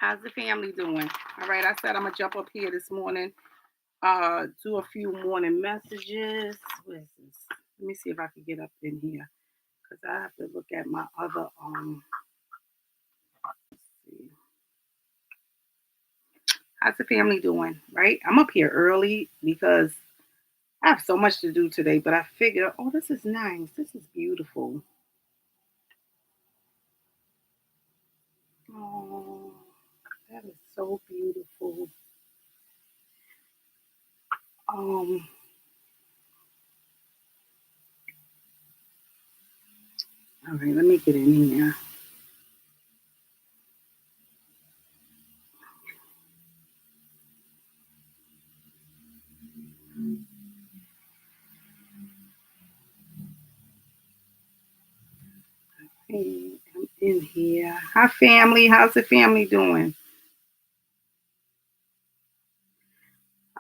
How's the family doing? All right, I said I'm gonna jump up here this morning, do a few morning messages. What is this? Let me see if I can get up in here because I have to look at my other let's see. How's the family doing? Right? I'm up here early because I have so much to do today, but I figure, oh, this is nice. This is beautiful. Oh, that is so beautiful. Um, all right, let me get in here. Hey, I'm in here. Hi, family. How's the family doing?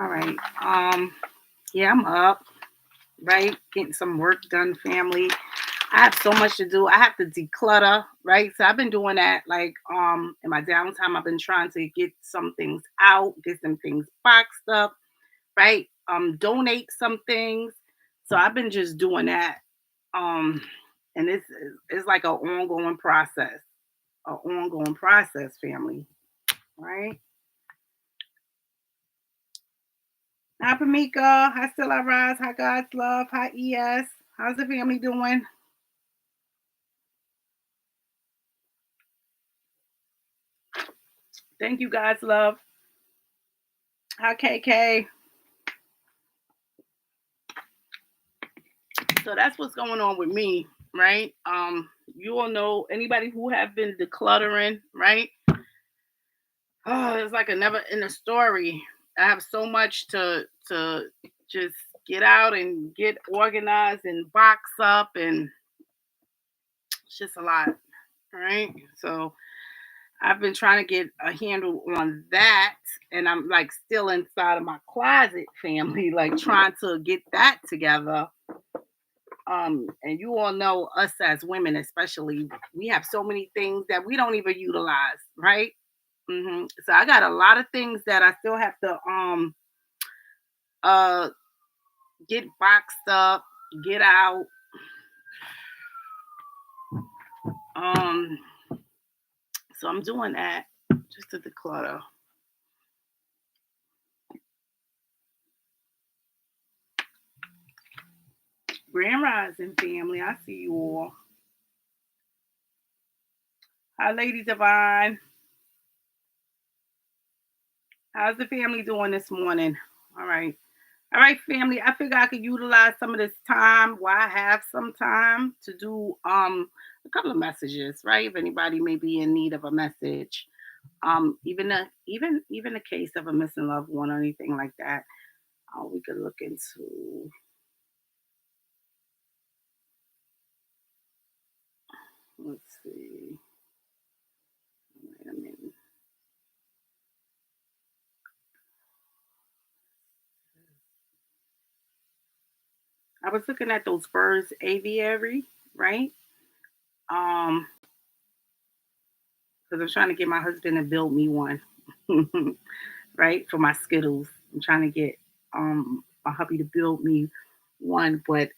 All right. Yeah, I'm up, right? Getting some work done, family. I have so much to do. I have to declutter, right? So I've been doing that like in my downtime. I've been trying to get some things out, get some things boxed up, right? Donate some things. So I've been just doing that. Um, and it's like an ongoing process. An ongoing process, family, right? Hi, Pamika. Hi, Still I Rise. Hi, God's Love. Hi, ES. How's the family doing? Thank you, God's Love. Hi, KK. So that's what's going on with me, right? You all know anybody who have been decluttering, right? Oh, it's like a never ending story. I have so much to just get out and get organized and box up, and it's just a lot, right? So I've been trying to get a handle on that, and I'm like still inside of my closet, family, like trying to get that together. And you all know us as women, especially, we have so many things that we don't even utilize, right? So I got a lot of things that I still have to uh get boxed up, get out. Um, so I'm doing that just to declutter. Grand Rising family, I see you all. Hi, Lady Divine. How's the family doing this morning? All right. All right, family. I figure I could utilize some of this time while I have some time to do a couple of messages, right? If anybody may be in need of a message. Even a case of a missing loved one or anything like that. We could look into, let's see. Wait a minute. I was looking at those birds aviary, right? Um, because I'm trying to get my husband to build me one. Right? For my Skittles. I'm trying to get my hubby to build me one, but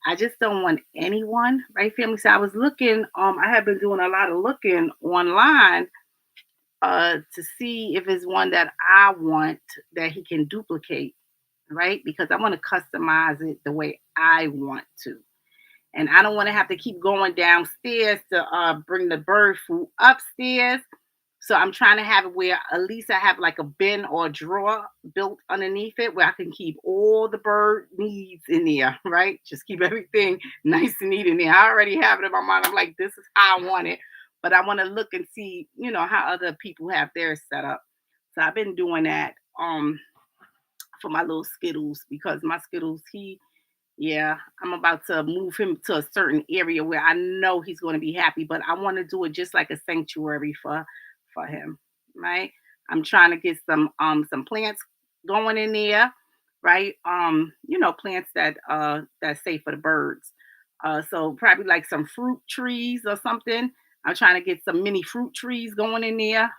I just don't want anyone, right, family? So I was looking, I have been doing a lot of looking online to see if it's one that I want that he can duplicate, right? Because I want to customize it the way I want to. And I don't want to have to keep going downstairs to bring the bird food upstairs. So I'm trying to have it where at least I have like a bin or a drawer built underneath it where I can keep all the bird needs in there, right? Just keep everything nice and neat in there. I already have it in my mind. I'm like, this is how I want it. But I want to look and see, how other people have theirs set up. So I've been doing that for my little Skittles because my Skittles, yeah, I'm about to move him to a certain area where I know he's going to be happy, but I want to do it just like a sanctuary for him, right? I'm trying to get some plants going in there, right? Plants that's safe for the birds. So probably like some fruit trees or something. I'm trying to get some mini fruit trees going in there.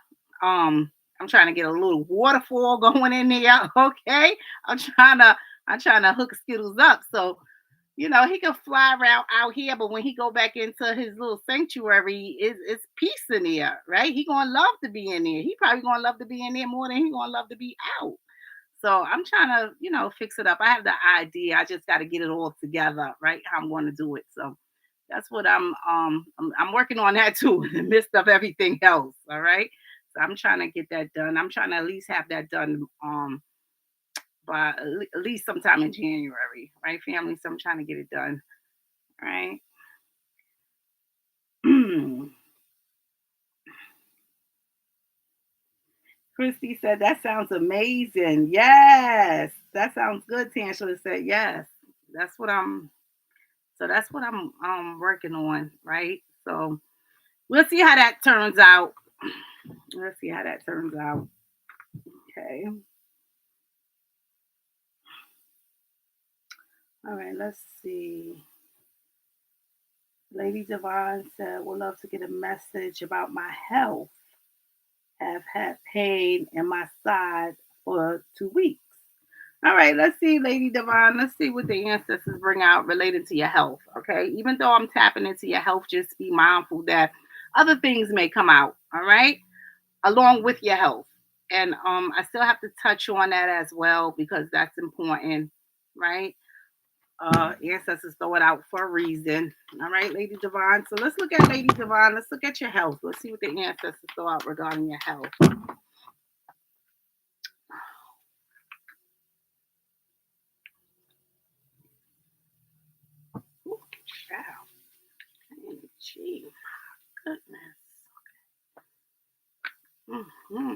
I'm trying to get a little waterfall going in there. Okay. I'm trying to hook Skittles up. So he can fly around out here, but when he go back into his little sanctuary, it's peace in there, right? He gonna love to be in there. He probably gonna love to be in there more than he gonna love to be out. So I'm trying to, fix it up. I have the idea. I just got to get it all together, right? How I'm going to do it. So that's what I'm working on that too, in the midst of everything else. All right. So I'm trying to get that done. I'm trying to at least have that done by at least sometime in January, right, family? So I'm trying to get it done, right? Christy said that sounds amazing. Yes, that sounds good. Tangela said yes. That's what I'm. So that's what I'm working on, right? So we'll see how that turns out. Let's see how that turns out. Okay. All right. Let's see. Lady Divine said, "Would love to get a message about my health. Have had pain in my side for 2 weeks." All right, let's see, Lady Divine. Let's see what the ancestors bring out related to your health. Okay, even though I'm tapping into your health, just be mindful that other things may come out. All right, along with your health, and I still have to touch on that as well because that's important, right? Ancestors throw it out for a reason. All right, Lady Divine. So let's look at Lady Divine. Let's look at your health. Let's see what the ancestors throw out regarding your health. Ooh, child. Gee, goodness. Mm-hmm.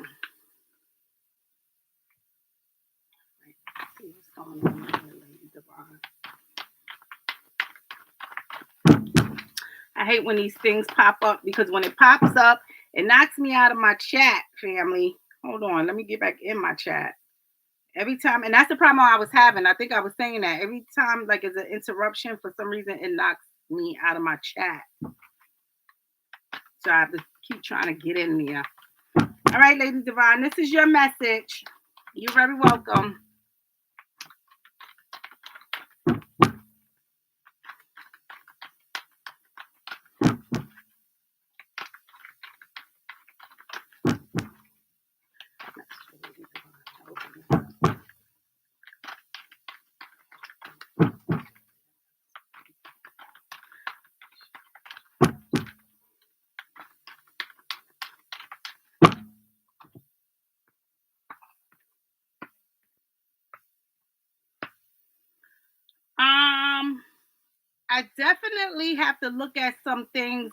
See what's going on here, Lady Divine. I hate when these things pop up because when it pops up, it knocks me out of my chat, family. Hold on, let me get back in my chat. Every time, and that's the problem I was having. I think I was saying that every time, like, it's an interruption, for some reason, it knocks me out of my chat. So I have to keep trying to get in there. All right, Lady Divine, this is your message. You're very welcome. I definitely have to look at some things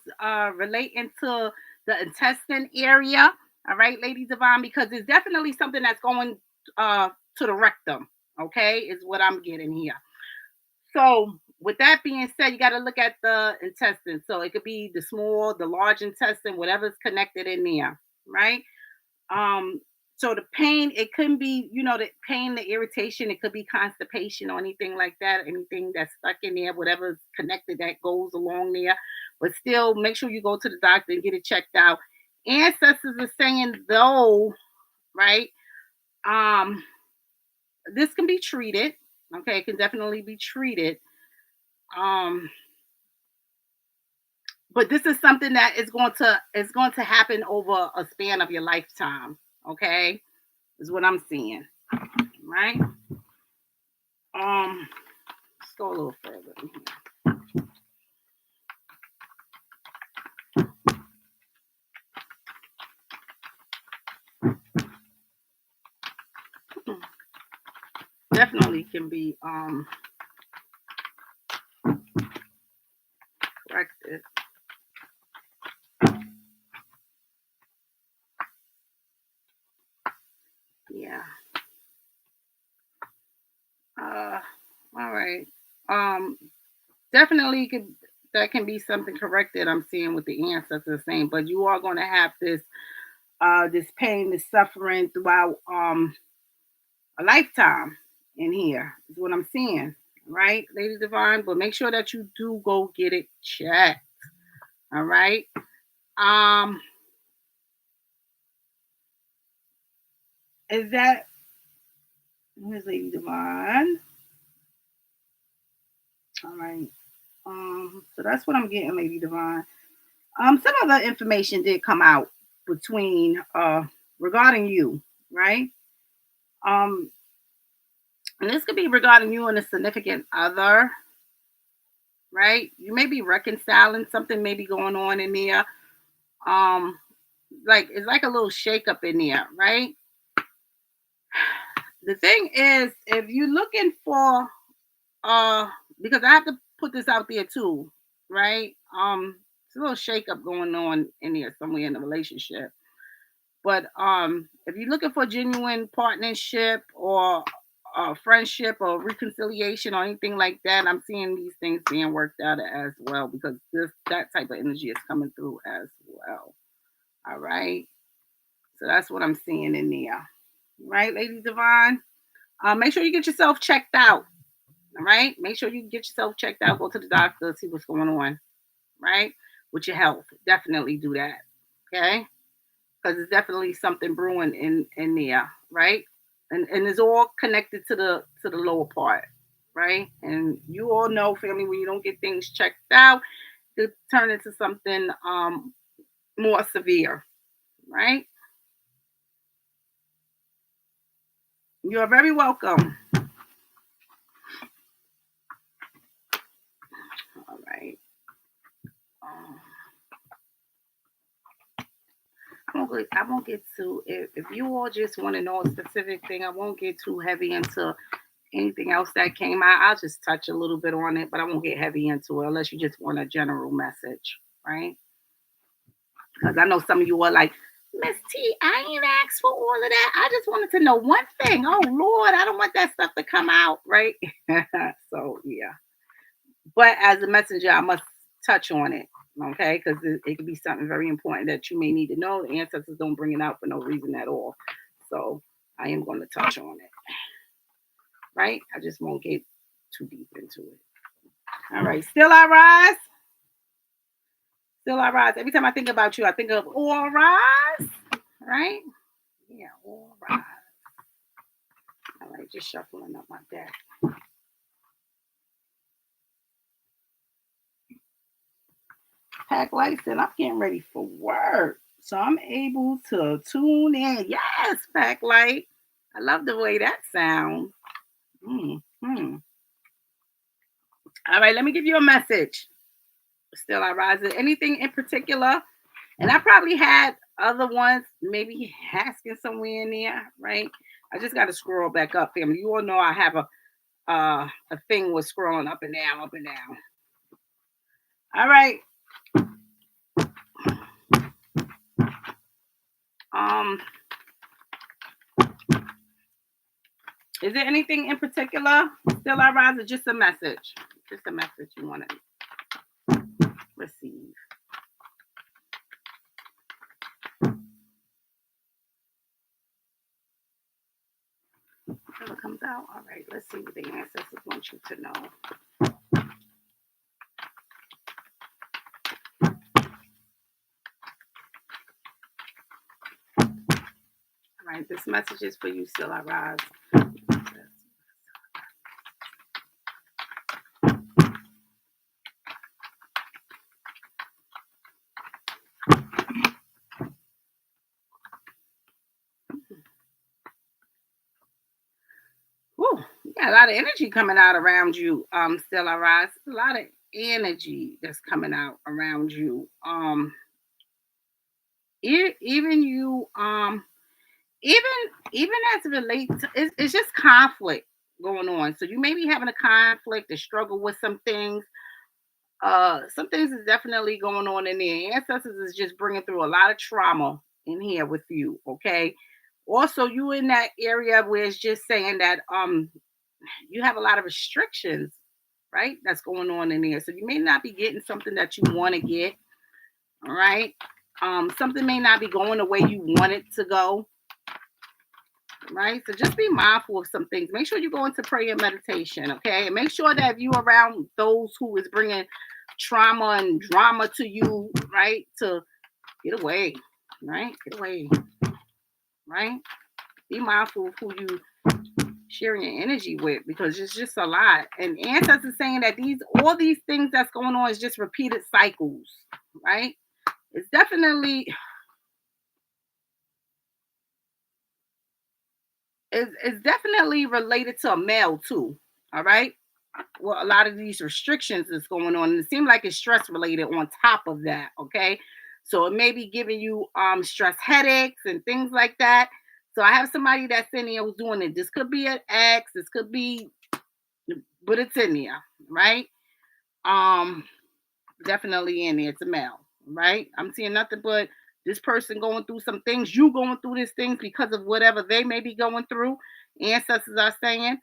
relating to the intestine area. All right, Lady Divine, because it's definitely something that's going to the rectum. Okay, is what I'm getting here. So, with that being said, you got to look at the intestine. So it could be the small, the large intestine, whatever's connected in there, right? Um, so the pain, it couldn't be, the pain, the irritation, it could be constipation or anything like that, anything that's stuck in there, whatever's connected that goes along there. But still, make sure you go to the doctor and get it checked out. Ancestors are saying though, right? Um, this can be treated. Okay, it can definitely be treated. Um, but this is something that is going to happen over a span of your lifetime. Okay, is what I'm seeing. Right. Let's go a little further in here. Definitely can be corrected. Yeah. All right. Definitely could that can be something corrected. I'm seeing what the ancestors are saying, but you are going to have this pain, this suffering throughout a lifetime in here. Is what I'm seeing. Right, Lady Divine. But make sure that you do go get it checked. All right. Um. is that, where's Lady Divine? All right. So that's what I'm getting, Lady Divine. Some other information did come out between regarding you, right? Um, and this could be regarding you and a significant other, right? You may be reconciling, something may be going on in there. Um, like it's like a little shakeup in there, right? The thing is, if you're looking for because I have to put this out there too, right? It's a little shakeup going on in there somewhere in the relationship. But if you're looking for genuine partnership or friendship or reconciliation or anything like that, I'm seeing these things being worked out as well because that type of energy is coming through as well. All right. So that's what I'm seeing in there. Right, Lady Divine? Make sure you get yourself checked out. All right. Make sure you get yourself checked out. Go to the doctor, see what's going on. Right. With your health. Definitely do that. Okay. Because it's definitely something brewing in there, right? And it's all connected to the lower part, right? And you all know, family, when you don't get things checked out, it turn into something more severe, right? You are very welcome. All right. I won't get too if you all just want to know a specific thing, I won't get too heavy into anything else that came out. I'll just touch a little bit on it, but I won't get heavy into it unless you just want a general message, right? Because I know some of you are like, Miss T, I ain't asked for all of that. I just wanted to know one thing. Oh Lord, I don't want that stuff to come out, right? So yeah. But as a messenger, I must touch on it, okay? Because it could be something very important that you may need to know. The ancestors don't bring it out for no reason at all. So I am going to touch on it, right? I just won't get too deep into it. All right, still I rise. Still I rise. Every time I think about you, I think of all rise, right? Yeah, all rise. All right, just shuffling up my deck. Pack lights and I'm getting ready for work. So I'm able to tune in. Yes, pack light. I love the way that sounds. Mm-hmm. All right, let me give you a message. Still I rise. Anything in particular? And I probably had other ones, maybe asking somewhere in there, right? I just got to scroll back up, family. You all know I have a thing with scrolling up and down, up and down. All right. Is there anything in particular? Still I rise, or just a message? Just a message you want to receive. Whatever comes out. All right, let's see what the ancestors want you to know. All right, this message is for you, Still I rise. Whew, you got a lot of energy coming out around you, Still I rise. A lot of energy that's coming out around you. Even you, even as it relates to, it's just conflict going on. So you may be having a conflict, a struggle with some things is definitely going on in there. Ancestors is just bringing through a lot of trauma in here with you, okay? Also, you in that area where it's just saying that you have a lot of restrictions, right? That's going on in there. So you may not be getting something that you want to get, all right? Something may not be going the way you want it to go, right? So just be mindful of some things. Make sure you go into prayer and meditation, okay? And make sure that if you around those who is bringing trauma and drama to you, right, to get away, right? Get away, right? be mindful of who you sharing your energy with, because it's just a lot. And ancestors saying that all these things that's going on is just repeated cycles, right? It's definitely related to a male too. All right. Well, a lot of these restrictions is going on, and it seems like it's stress related on top of that. Okay. So it may be giving you stress headaches and things like that. So I have somebody that's in there who's doing it. This could be an ex, this could be, but it's in there, right? Um, definitely in there. It's a male, right? I'm seeing nothing but this person going through some things, you going through these things because of whatever they may be going through. Ancestors are saying,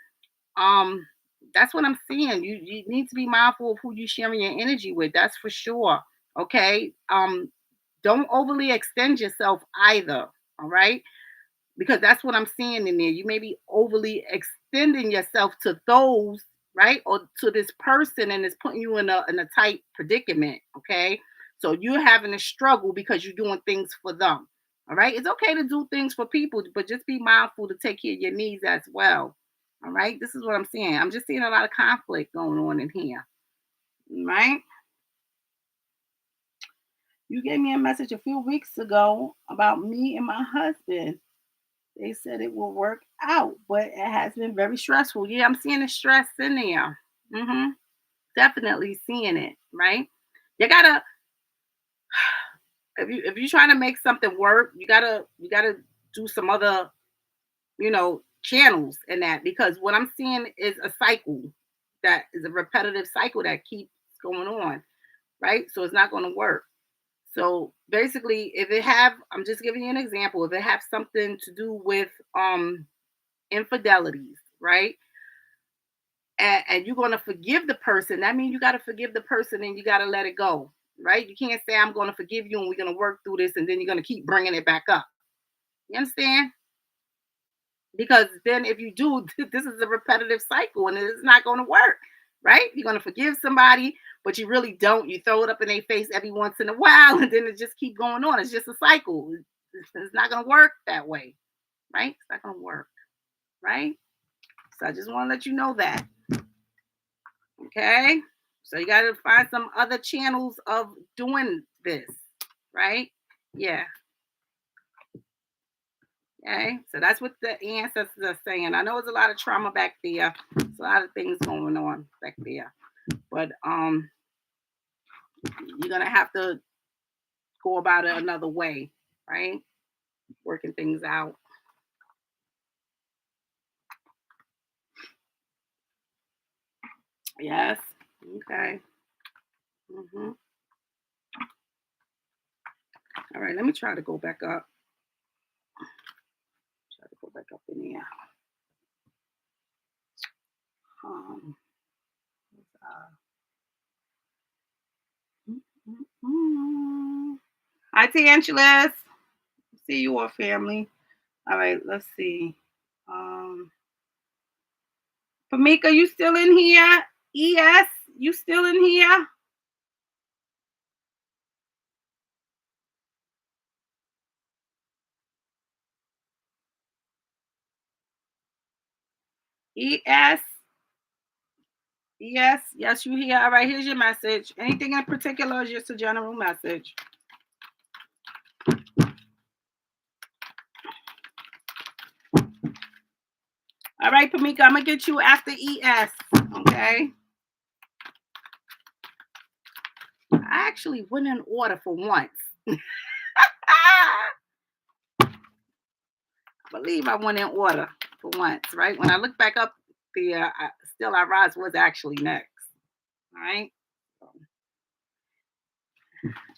um, that's what I'm seeing. You need to be mindful of who you sharing your energy with. That's for sure. Okay. Don't overly extend yourself either. All right, because that's what I'm seeing in there. You may be overly extending yourself to those, right, or to this person, and it's putting you in a tight predicament. Okay, so you're having a struggle because you're doing things for them. All right, it's okay to do things for people, but just be mindful to take care of your needs as well. All right, this is what I'm seeing. I'm just seeing a lot of conflict going on in here. Right? You gave me a message a few weeks ago about me and my husband. They said it will work out, but it has been very stressful. Yeah, I'm seeing the stress in there. Definitely seeing it, right? You gotta, if you're trying to make something work, you gotta do some other, channels in that, because what I'm seeing is a cycle that is a repetitive cycle that keeps going on, right? So it's not going to work. So basically, if it have, I'm just giving you an example. If it have something to do with infidelities, right? And you're going to forgive the person, that means you got to forgive the person and you got to let it go, right? You can't say, I'm going to forgive you and we're going to work through this, and then you're going to keep bringing it back up. You understand? Because then if you do, this is a repetitive cycle and it's not going to work, right? You're going to forgive somebody, but you really don't. You throw it up in their face every once in a while, and then it just keep going on. It's just a cycle. It's not going to work that way, right? It's not going to work, right? So I just want to let you know that. Okay, so you got to find some other channels of doing this, right? Yeah. Okay, so that's what the ancestors are saying. I know it's a lot of trauma back there. There's a lot of things going on back there, but you're gonna have to go about it another way, right? Working things out. Yes. Okay. Mm-hmm. All right. Let me try to go back up. Try to go back up in here. Um. Hi, Tangelus. See you all, family. All right, let's see. Pamika, you still in here? ES, you still in here? ES, yes, you here. All right, here's your message. Anything in particular, or just a general message? All right, Pamika, I'm gonna get you after ES. Okay. I actually went in order for once. I believe I went in order for once, right? When I look back up, the Still I Rise was actually next. All right.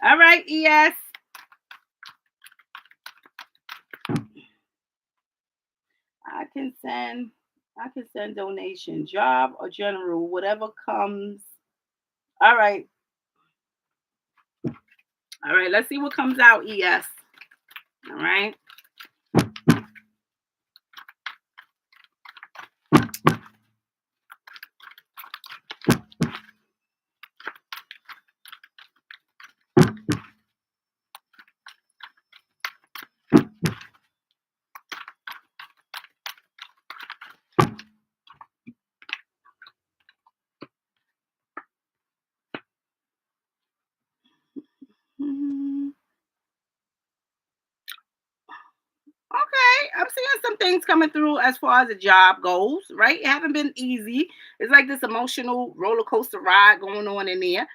All right, ES. I can send donation, job or general, whatever comes. All right. All right, let's see what comes out, ES. All right. I'm seeing some things coming through as far as the job goes, right? It haven't been easy. It's like this emotional roller coaster ride going on in there.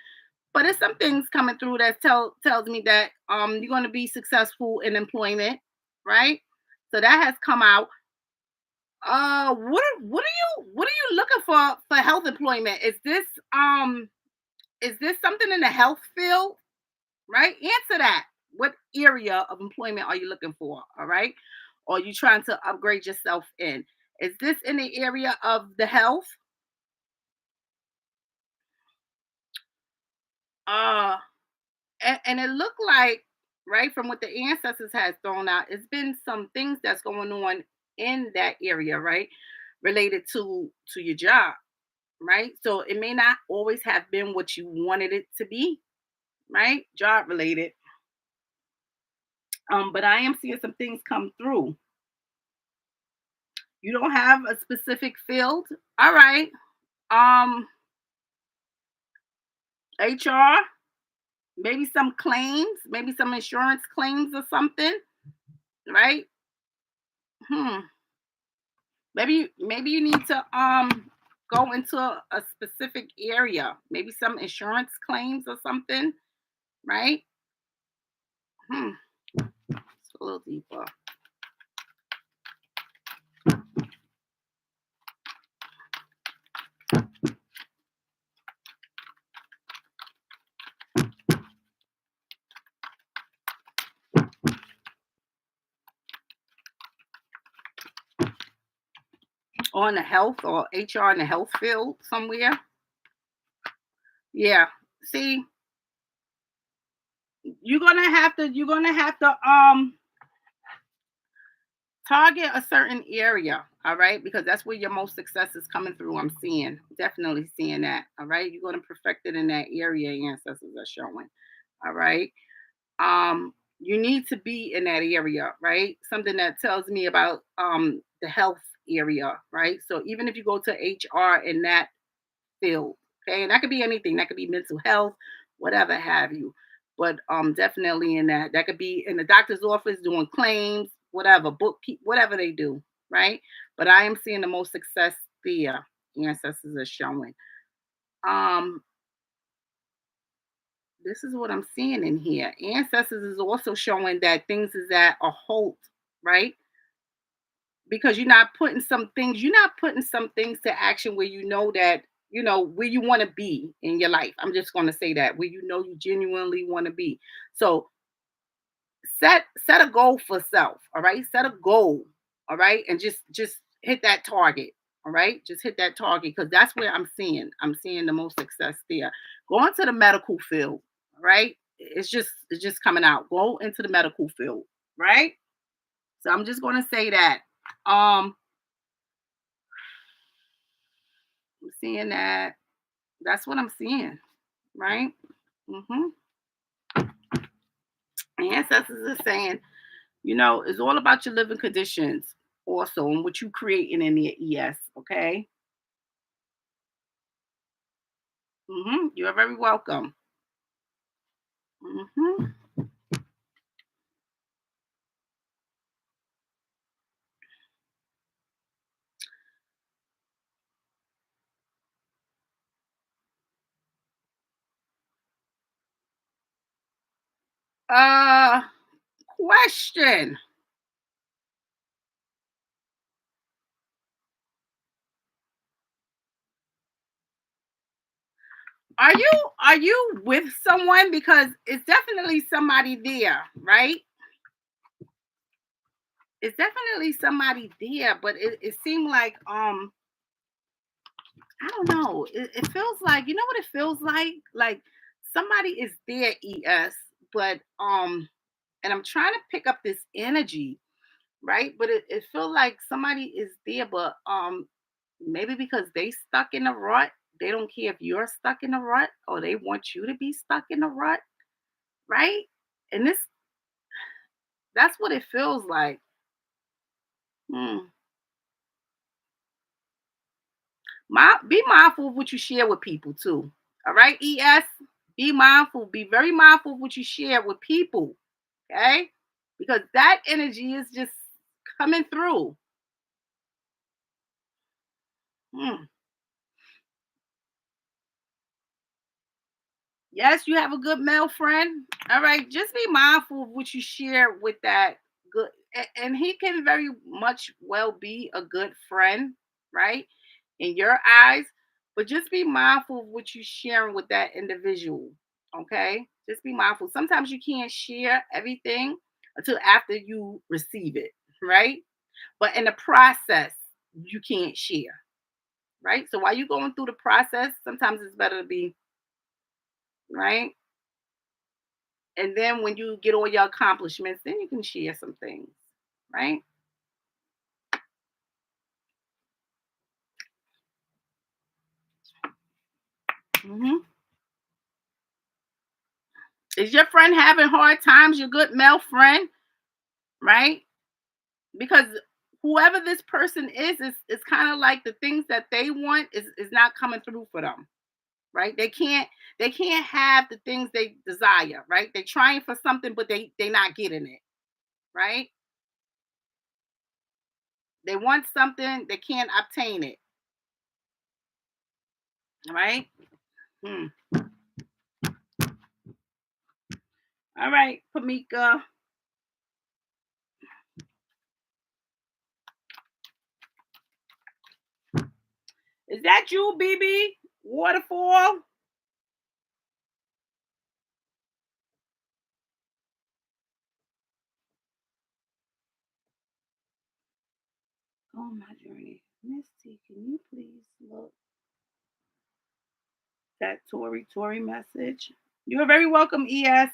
But it's some things coming through that tells me that you're going to be successful in employment, right? So that has come out. What are you looking for health employment? Is this something in the health field? Right? Answer that. What area of employment are you looking for? All right. Or are you trying to upgrade yourself in? Is this in the area of the health? Uh, and it looked like, right, from what the ancestors has thrown out, it's been some things that's going on in that area, right? Related to your job, right? So it may not always have been what you wanted it to be, right? Job related. But I am seeing some things come through. You don't have a specific field. All right. HR, maybe some claims, maybe some insurance claims or something, right? Hmm. Maybe you need to go into a specific area, maybe some insurance claims or something, right? Hmm. It's a little deeper. On the health or HR in the health field somewhere. Yeah. See, you're gonna have to target a certain area, all right, because that's where your most success is coming through. I'm seeing, definitely seeing that. All right, you're going to perfect it in that area. Ancestors are showing. All right. You need to be in that area, right? Something that tells me about the health area, right? So even if you go to HR in that field, okay, and that could be anything, that could be mental health, whatever have you. But definitely in that could be in the doctor's office doing claims, whatever, bookkeep, whatever they do, right? But I am seeing the most success there. Ancestors are showing. Um, this is what I'm seeing in here. Ancestors is also showing that things is at a halt, right? Because you're not putting some things to action where you know that where you want to be in your life. I'm just going to say that, where you genuinely want to be. So set a goal for self, all right? Set a goal, all right? And just hit that target, all right? Just hit that target, because that's where I'm seeing the most success there. Go into the medical field, all right? It's just coming out. Go into the medical field, right? So I'm just going to say that. I'm seeing that. That's what I'm seeing, right? hmm Ancestors are saying, it's all about your living conditions also, and what you creating in the ES, okay? You're very welcome. hmm Uh, question. Are you with someone? Because it's definitely somebody there, right? It's definitely somebody there, but it seemed like I don't know. It feels like, you know what it feels like? Like somebody is there, ES, but and I'm trying to pick up this energy, right? But it feels like somebody is there, but maybe because they stuck in a rut, they don't care if you're stuck in a rut, or they want you to be stuck in a rut, right? And that's what it feels like. Hmm. Be mindful of what you share with people too. All right, ES. Be mindful. Be very mindful of what you share with people. Okay, because that energy is just coming through. Hmm. Yes, you have a good male friend. All right, just be mindful of what you share with that good, and he can very much well be a good friend, right, in your eyes. But just be mindful of what you're sharing with that individual. Okay, just be mindful. Sometimes you can't share everything until after you receive it, right? But in the process, you can't share, right? So while you're going through the process, sometimes it's better to be right. And then when you get all your accomplishments, then you can share some things, right? Hmm. Is your friend having hard times? Your good male friend, right? Because whoever this person is kind of like the things that they want is not coming through for them, right? They can't have the things they desire, right? They're trying for something, but they not getting it, right? They want something, they can't obtain it, right? Hmm. All right, Pamika. Is that you, BB? Waterfall? On my journey. Miss T, can you please look that Tori message? You're very welcome, ES.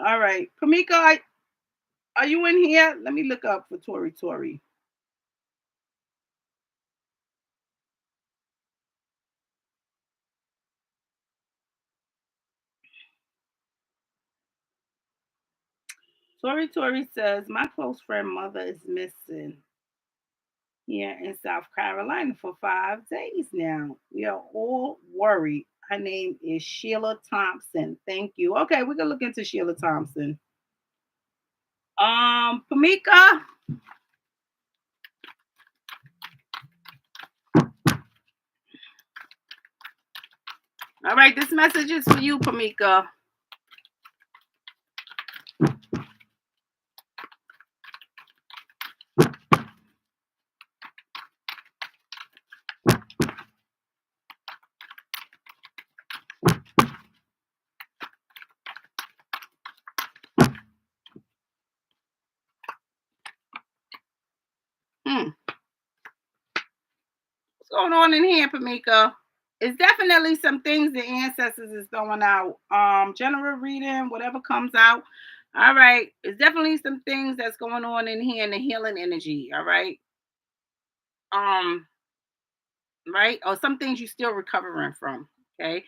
All right. Kamika, are you in here? Let me look up for Tori. Tori says, my close friend mother is missing here in South Carolina for 5 days now. We are all worried. Her name is Sheila Thompson. Thank you. Okay, we can look into Sheila Thompson. Pamika. All right, this message is for you, Pamika. Hmm. What's going on in here, Pamika? It's definitely some things the ancestors is throwing out. General reading, whatever comes out. All right. It's definitely some things that's going on in here in the healing energy. All right. Um, right? Or some things you're still recovering from. Okay.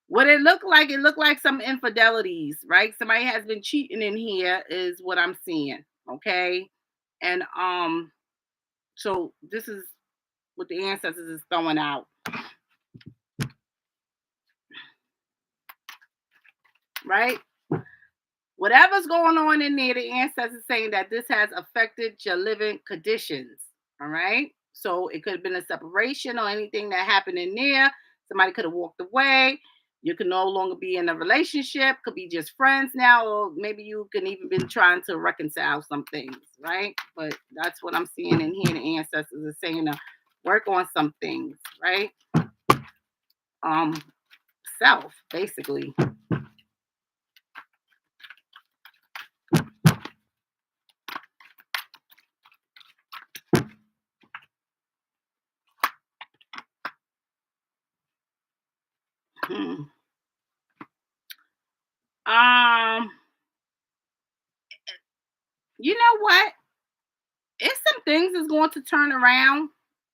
What it looked like some infidelities, right? Somebody has been cheating in here, is what I'm seeing. Okay. And so this is what the ancestors is throwing out, right? Whatever's going on in there, the ancestors saying that this has affected your living conditions. All right. So it could have been a separation or anything that happened in there. Somebody could have walked away. You can no longer be in a relationship. Could be just friends now, or maybe you can even been trying to reconcile some things, right? But that's what I'm seeing in here. The ancestors are saying to work on some things, right? Um, self, basically. Hmm. Um, you know what? It's some things is going to turn around,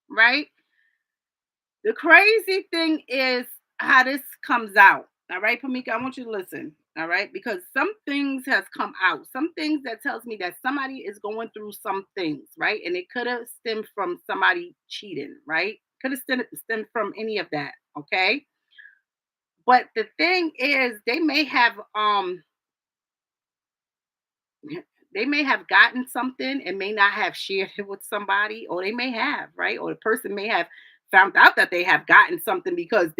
right? The crazy thing is how this comes out. All right, Pamika, I want you to listen. All right, because some things has come out, some things that tells me that somebody is going through some things, right? And it could have stemmed from somebody cheating, right? Could have stemmed from any of that, okay? But the thing is, they may have they may have gotten something and may not have shared it with somebody, or they may have, right? Or the person may have found out that they have gotten something because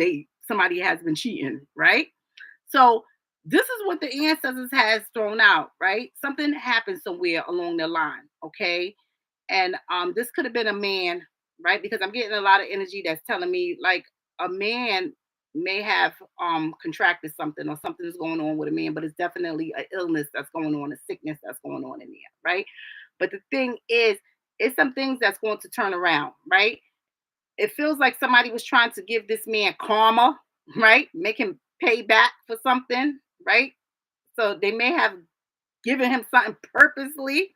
somebody has been cheating, right? So this is what the ancestors has thrown out, right? Something happened somewhere along the line, okay? And this could have been a man, right? Because I'm getting a lot of energy that's telling me like a man may have contracted something, or something is going on with a man, but it's definitely an illness that's going on, a sickness that's going on in there, right? But the thing is, it's some things that's going to turn around, right? It feels like somebody was trying to give this man karma, right? Make him pay back for something, right? So they may have given him something purposely,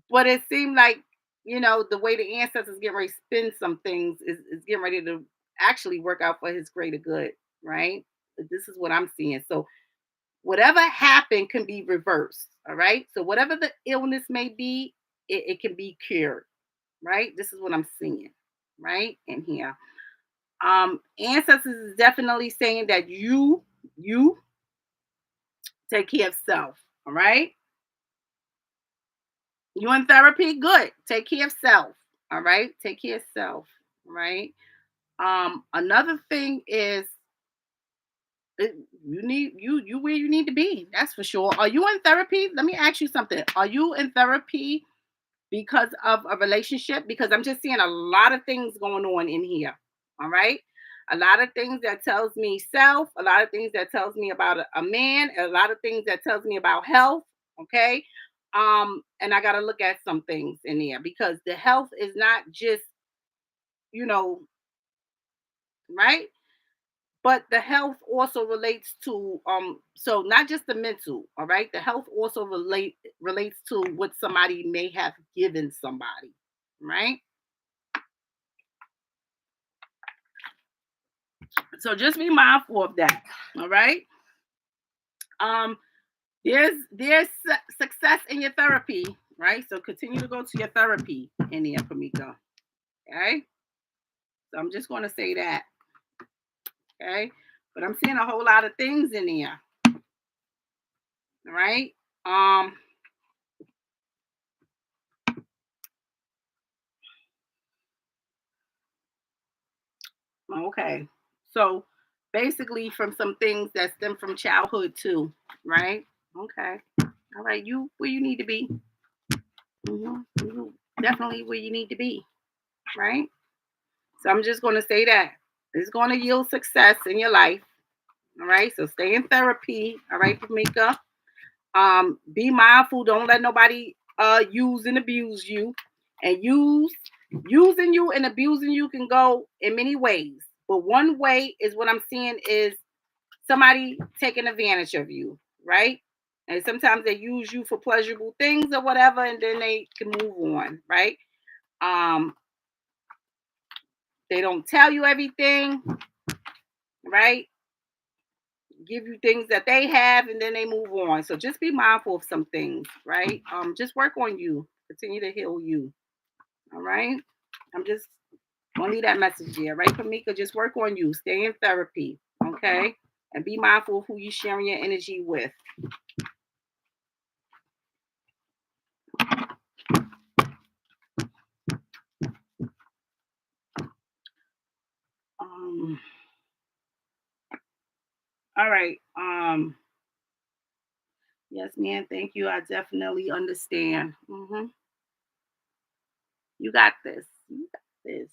but it seemed like, the way the ancestors get ready to spin some things is getting ready to actually work out for his greater good, right? This is what I'm seeing. So whatever happened can be reversed, all right? So whatever the illness may be, it can be cured, right? This is what I'm seeing, right? In here. Ancestors is definitely saying that you take care of self, all right? You in therapy? Good. Take care of self. All right. Take care of self. All right. Another thing is you need you where you need to be. That's for sure. Are you in therapy? Let me ask you something. Are you in therapy because of a relationship? Because I'm just seeing a lot of things going on in here. All right. A lot of things that tells me self, a lot of things that tells me about a man, a lot of things that tells me about health. Okay. And I gotta look at some things in there, because the health is not just, you know, right? But the health also relates to so not just the mental, all right? The health also relates to what somebody may have given somebody, right? So just be mindful of that. All right. Um, there's success in your therapy, right? So continue to go to your therapy in there, Pamika. Okay. So I'm just going to say that. Okay. But I'm seeing a whole lot of things in there. All right. Um, okay. So basically from some things that stem from childhood too, right? Okay. All right. You where you need to be. You definitely where you need to be, right? So I'm just going to say that it's going to yield success in your life. All right. So stay in therapy. All right, Pamika. Be mindful. Don't let nobody use and abuse you. And using you and abusing you can go in many ways. But one way is what I'm seeing is somebody taking advantage of you, right? And sometimes they use you for pleasurable things or whatever, and then they can move on, right? Um, they don't tell you everything, right? Give you things that they have, and then they move on. So just be mindful of some things, right? Just work on you. Continue to heal you. All right. I'm just gonna leave that message here, right, Pamika? Just work on you. Stay in therapy, okay? And be mindful of who you're sharing your energy with. Um, all right. Yes, man. Thank you. I definitely understand. You got this. You got this.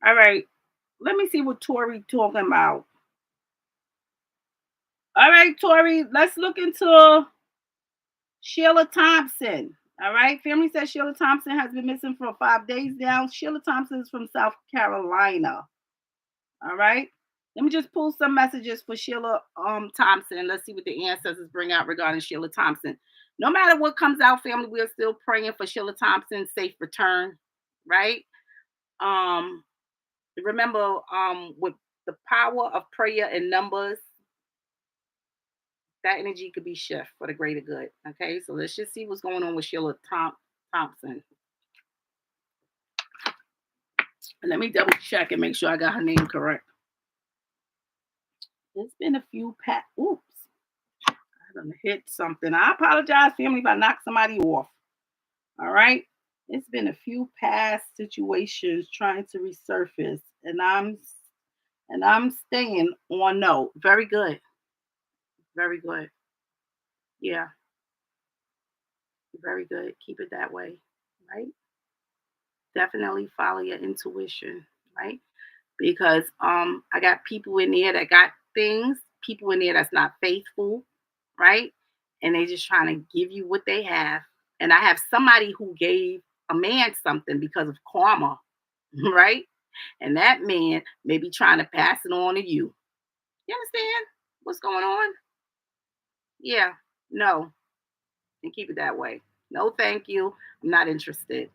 All right. Let me see what Tori talking about. All right, Tori. Let's look into Sheila Thompson. All right. Family says Sheila Thompson has been missing for 5 days now. Sheila Thompson is from South Carolina. All right. Let me just pull some messages for Sheila Thompson, and let's see what the ancestors bring out regarding Sheila Thompson. No matter what comes out, family, we're still praying for Sheila Thompson's safe return, right? Um, remember, with the power of prayer and numbers, that energy could be shift for the greater good. Okay, so let's just see what's going on with Sheila Thompson. And let me double check and make sure I got her name correct. There's been a few Oops. I I done hit something. I apologize, family, if I knock somebody off. All right. It's been a few past situations trying to resurface, and I'm staying on no. Very good. Very good. Yeah, very good. Keep it that way. Right? Definitely follow your intuition, right? Because I got people in there that got things, people in there that's not faithful, right? And they just trying to give you what they have. And I have somebody who gave a man something because of karma, right? And that man may be trying to pass it on to you. You understand what's going on? Yeah. No. And keep it that way. No, thank you. I'm not interested.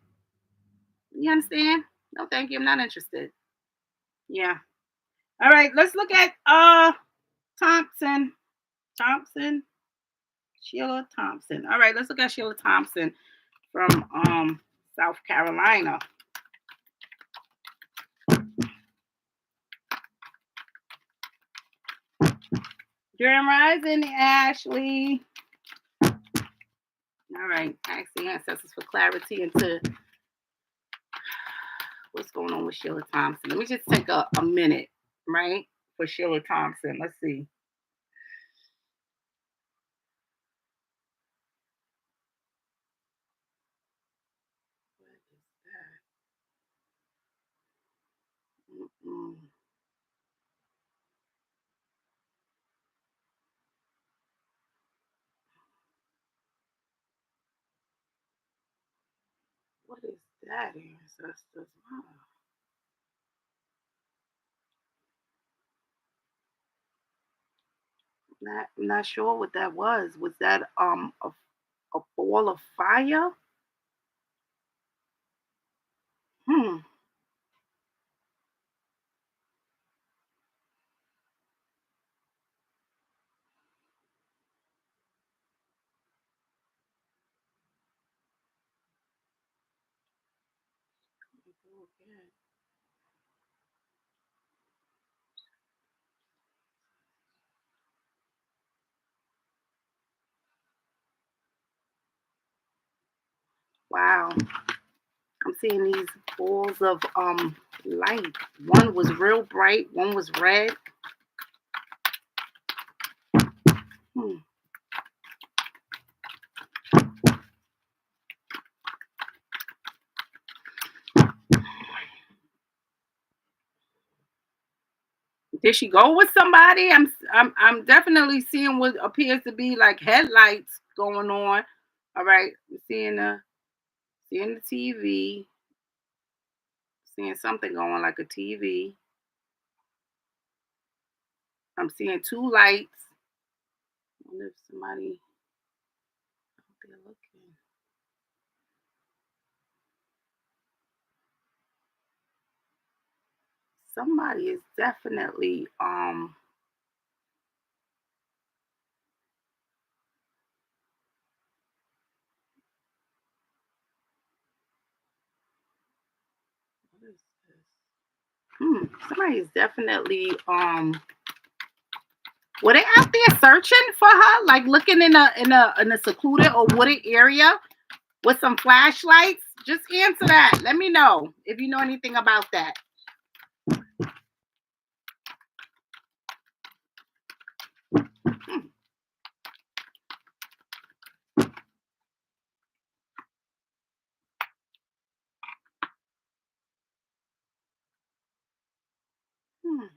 You understand? No, thank you. I'm not interested. Yeah. All right. Let's look at Thompson. Thompson. Sheila Thompson. All right, let's look at Sheila Thompson from South Carolina. Grand Rising, Ashley. All right, ask the ancestors for clarity into what's going on with Sheila Thompson. Let me just take a minute, right, for Sheila Thompson. Let's see. What is that? Mm-mm. What is that, ancestors? Wow. I'm not sure what that was. Was that a ball of fire? Hmm. Wow. I'm seeing these balls of light. One was real bright, one was red. Hmm. Did she go with somebody? I'm definitely seeing what appears to be like headlights going on. All right, I'm seeing the TV, seeing something going like a TV. I'm seeing two lights. I wonder if somebody out there looking. Somebody is definitely what is this? Somebody is definitely were they out there searching for her, like looking in a secluded or wooded area with some flashlights? Just answer that. Let me know if you know anything about that. Hmm. Hmm.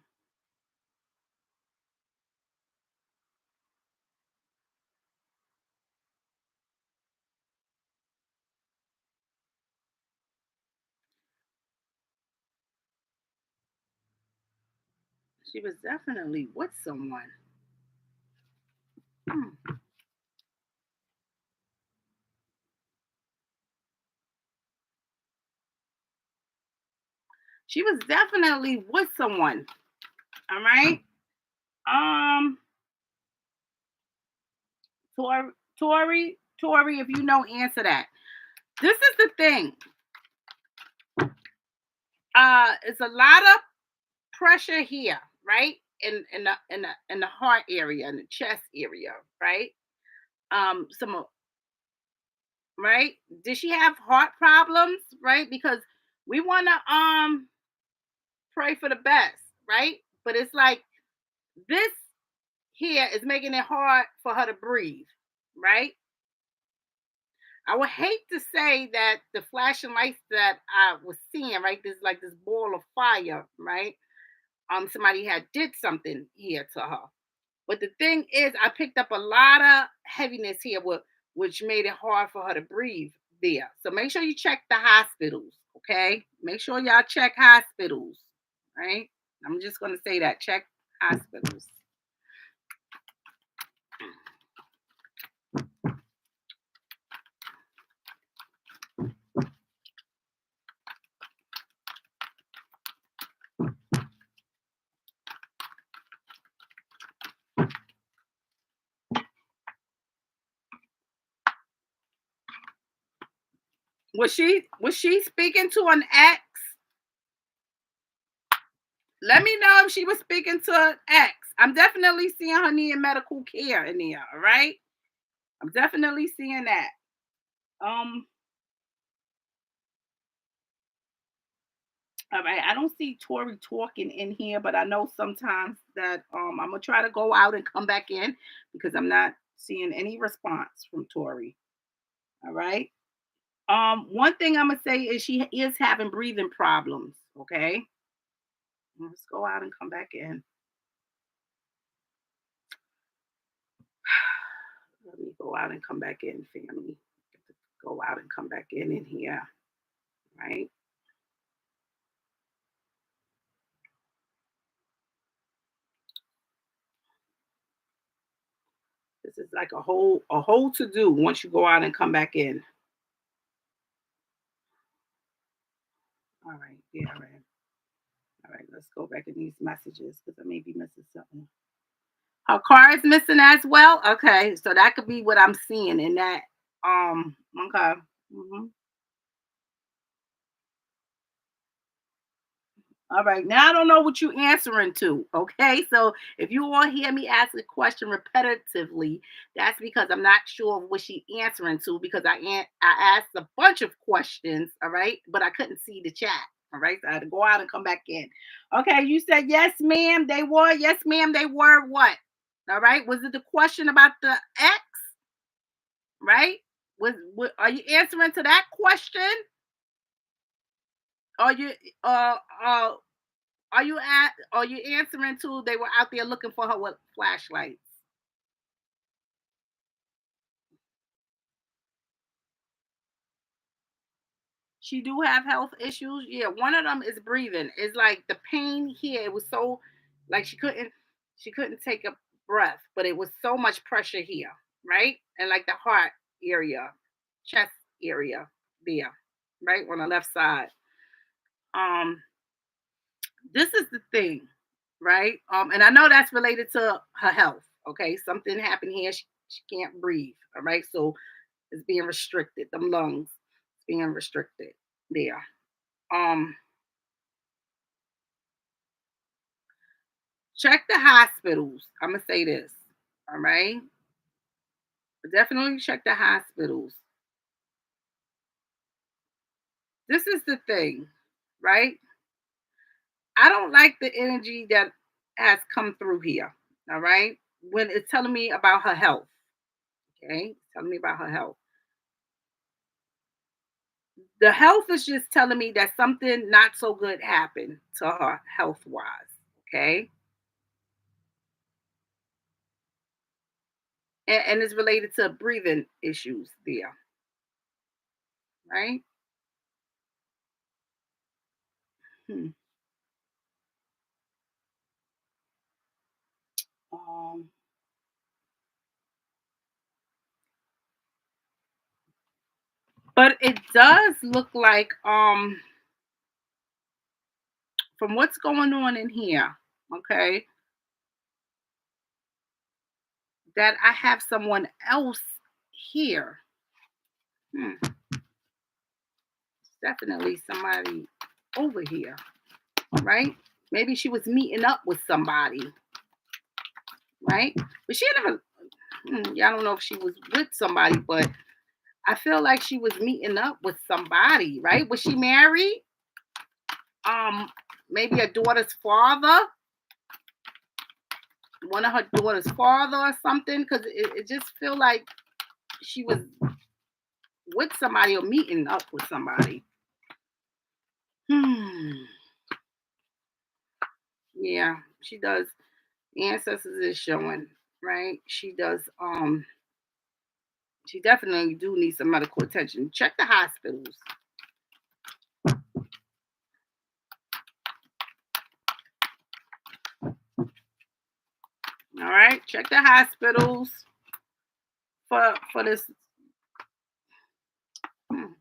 She was definitely with someone. Hmm. She was definitely with someone. All right. Um, Tori, if you know, answer that. This is the thing. It's a lot of pressure here, right? In the heart area, in the chest area, right? some, right? Did she have heart problems, right? Because we want to pray for the best, right? But it's like this here is making it hard for her to breathe, right? I would hate to say that the flashing lights that I was seeing, right? This like this ball of fire, right? Somebody had did something here to her. But the thing is, I picked up a lot of heaviness here, which made it hard for her to breathe there. So make sure you check the hospitals, okay? Make sure y'all check hospitals, right? I'm just gonna say that. Check hospitals. Was she speaking to an ex? Let me know if she was speaking to an ex. I'm definitely seeing her needing medical care in there, all right? I'm definitely seeing that. Um, all right, I don't see Tori talking in here, but I know sometimes that I'm gonna try to go out and come back in because I'm not seeing any response from Tori. All right. One thing I'm gonna say is she is having breathing problems. Okay. Let's go out and come back in. Let me go out and come back in, family. Go out and come back in here. Right. This is like a whole to do once you go out and come back in. All right. Yeah. All right. All right. Let's go back in these messages because I may be missing something. Her car is missing as well. Okay, so that could be what I'm seeing in that. Okay. hmm All right. Now I don't know what you answering to. Okay, so if you want to hear me ask a question repetitively, that's because I'm not sure of what she answering to because I asked a bunch of questions. All right, but I couldn't see the chat. All right, so I had to go out and come back in. Okay, you said yes, ma'am. They were yes, ma'am. They were what? All right. Was it the question about the ex? Right? Are you answering to that question? Are you uh uh are you answering to they were out there looking for her with flashlights? She do have health issues. Yeah, one of them is breathing. It's like the pain here. It was so like she couldn't take a breath, but it was so much pressure here, right? And like the heart area, chest area there, right on the left side. Um, this is the thing, right? And I know that's related to her health. Okay, something happened here. She can't breathe. All right, so it's being restricted. Them lungs being restricted there. Um, check the hospitals. I'm gonna say this. All right, definitely check the hospitals. This is the thing, right? I don't like the energy that has come through here. All right, when it's telling me about her health. Okay, telling me about her health. The health is just telling me that something not so good happened to her health wise. Okay. And it's related to breathing issues there. Right. Hmm. Um, but it does look like from what's going on in here, okay, that I have someone else here. Hmm. Definitely somebody over here, right? Maybe she was meeting up with somebody, right? But she never. Yeah, I don't know if she was with somebody, but I feel like she was meeting up with somebody, right? Was she married? Um, Maybe a daughter's father, one of her daughter's father or something, because it just feel like she was with somebody or meeting up with somebody. Hmm. Yeah, she does. Ancestors is showing, right? She definitely do need some medical attention. Check the hospitals. All right, check the hospitals for this. Hmm.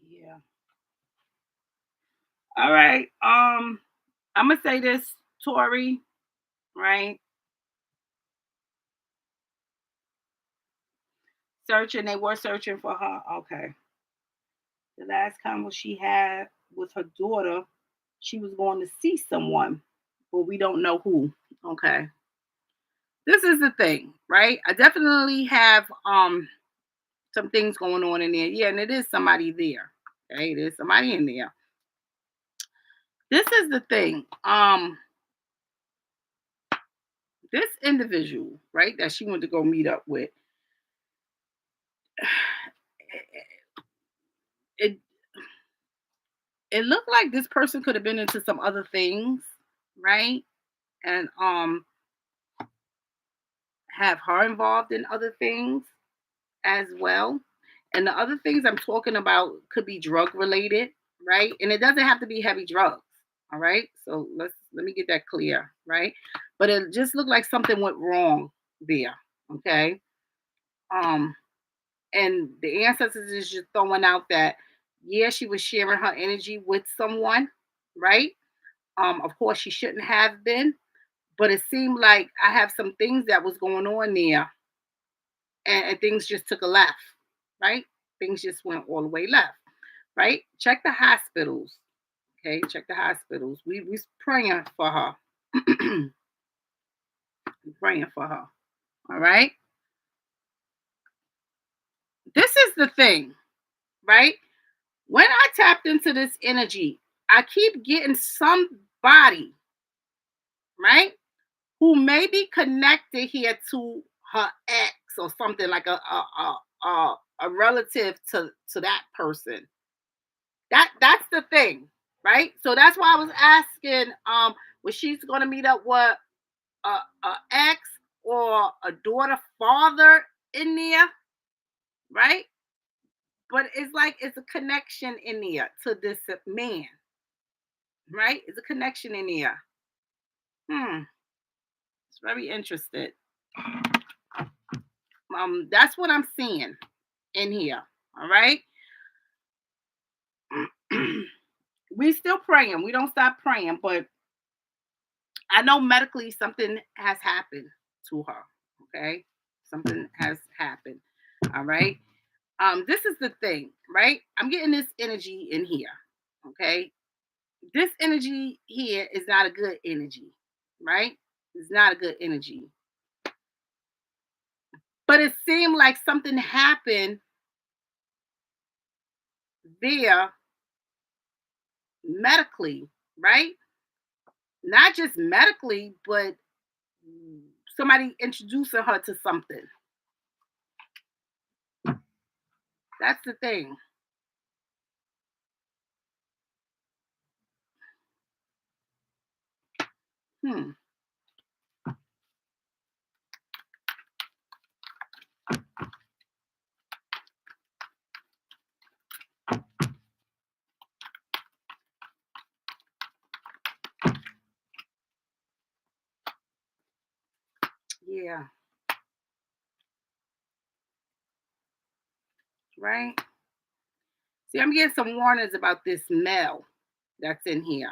Yeah. All right. I'm gonna say this, Tori. Right? Searching. They were searching for her. Okay. The last convo she had with her daughter, she was going to see someone, but we don't know who. Okay. This is the thing, right? I definitely have some things going on in there. Yeah, and it is somebody there. Okay, there's somebody in there. This is the thing. This individual, right, that she went to go meet up with, it it looked like this person could have been into some other things, right? And have her involved in other things as well. And the other things I'm talking about could be drug related, right? And it doesn't have to be heavy drugs. All right. So let me get that clear, right? But it just looked like something went wrong there. Okay. Um, and the ancestors is just throwing out that yeah, she was sharing her energy with someone, right? Of course she shouldn't have been, but it seemed like I have some things that was going on there, and things just took a left, right? Things just went all the way left, right? Check the hospitals, okay? Check the hospitals. We praying for her, praying for her. All right. This is the thing, right? When I tapped into this energy, I keep getting somebody, right, who may be connected here to her ex or something like a relative to that person. That's the thing, right? So that's why I was asking, was she's gonna meet up with a ex or a daughter father in there, right? But it's like it's a connection in there to this man, right? It's a connection in there. It's very interested. That's what I'm seeing in here. All right. We still praying. We don't stop praying, but I know medically something has happened to her. Okay. Something has happened. All right. This is the thing, right? I'm getting this energy in here. Okay. This energy here is not a good energy, right? It's not a good energy. But it seemed like something happened there medically, right? Not just medically, but somebody introducing her to something. That's the thing. Hmm. Yeah. Right. See, I'm getting some warnings about this male that's in here.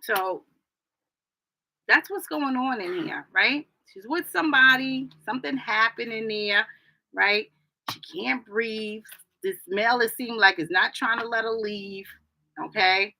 So that's what's going on in here, right? She's with somebody, something happened in there, right? She can't breathe. This male, it seems like, is not trying to let her leave. Okay.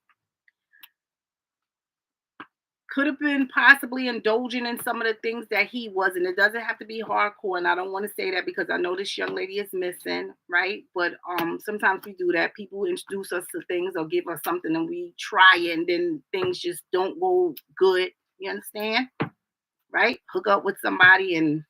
Could have been possibly indulging in some of the things that he was, and it doesn't have to be hardcore. And I don't want to say that because I know this young lady is missing, right? But sometimes we do that. People introduce us to things or give us something, and we try it, and then things just don't go good. You understand, right? Hook up with somebody and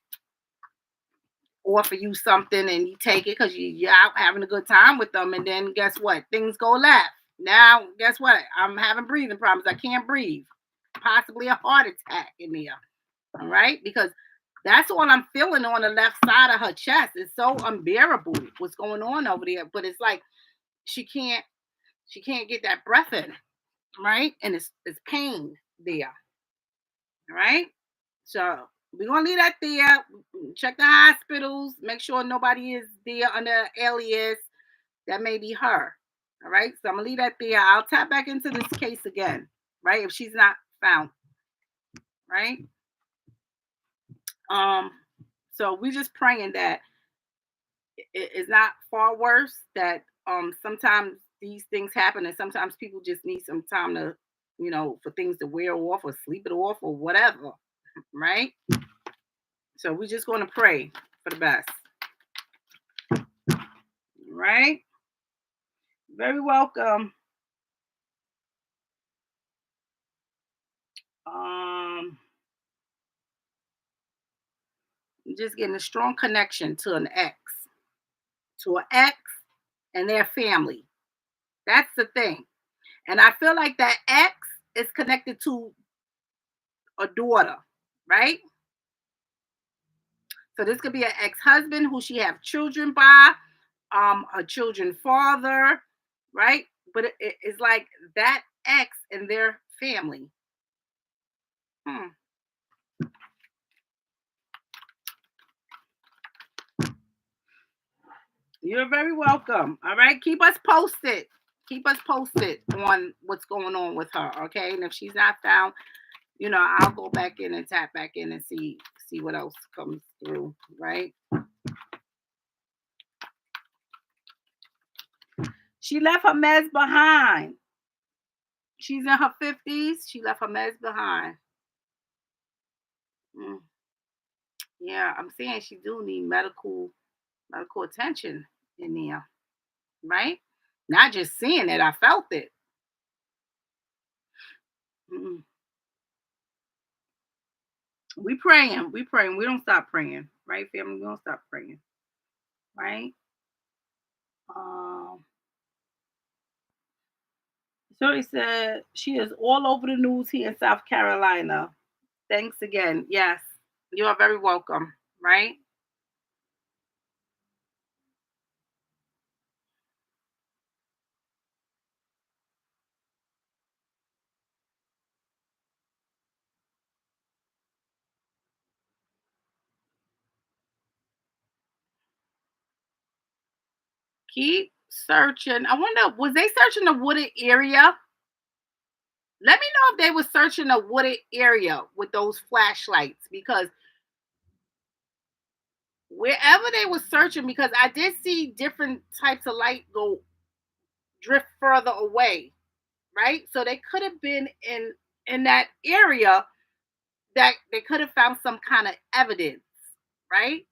offer you something, and you take it because you're out having a good time with them, and then guess what? Things go left. Now, guess what? I'm having breathing problems. I can't breathe. Possibly a heart attack in there. All right, because that's all I'm feeling on the left side of her chest. It's so unbearable what's going on over there. But it's like she can't get that breath in, right? And it's pain there. All right. So we're gonna leave that there. Check the hospitals, make sure nobody is there under alias. That may be her. All right. So I'm gonna leave that there. I'll tap back into this case again, right? If she's not found, right? So we're just praying that it's not far worse, that sometimes these things happen, and sometimes people just need some time to, for things to wear off or sleep it off or whatever, right? So we're just going to pray for the best, right? Very welcome. Just getting a strong connection to an ex and their family. That's the thing. And I feel like that ex is connected to a daughter, right? So this could be an ex-husband who she have children by, a children father, right? But it's like that ex and their family. You're very welcome. All right. Keep us posted. Keep us posted on what's going on with her. Okay. And if she's not found, I'll go back in and tap back in and see what else comes through. Right. She left her meds behind. She's in her 50s. She left her meds behind. Yeah, I'm saying she do need medical attention in there, right? Not just seeing it, I felt it. Mm-mm. We praying. We praying. We don't stop praying, right, family? We don't stop praying, right? Um, so he said she is all over the news here in South Carolina. Thanks again. Yes, you are very welcome, right? Keep searching. I wonder, was they searching the wooded area? Let me know if they were searching the wooded area with those flashlights, because wherever they were searching, because I did see different types of light go drift further away, right? So they could have been in that area, that they could have found some kind of evidence, right?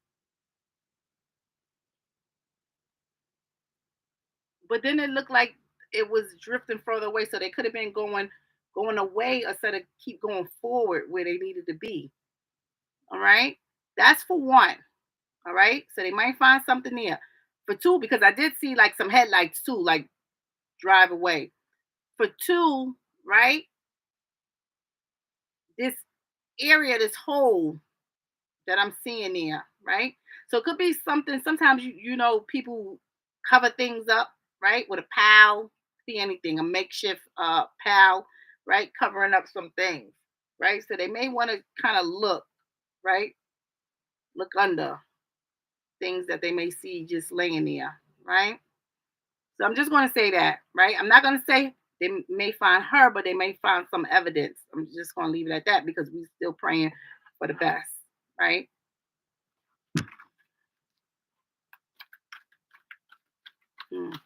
But then it looked like it was drifting further away, so they could have been going away instead of keep going forward where they needed to be. All right, that's for one. All right, so they might find something there. For two, because I did see like some headlights too, like drive away. For two, right, this area, this hole that I'm seeing there, right? So it could be something. Sometimes people cover things up, right, with a pal, see anything, a makeshift pal, right, covering up some things, right? So they may want to kind of look, right, look under things that they may see just laying there, right? So I'm just going to say that, right? I'm not going to say They may find her, but they may find some evidence. I'm just going to leave it at that because we're still praying for the best, right? Mm.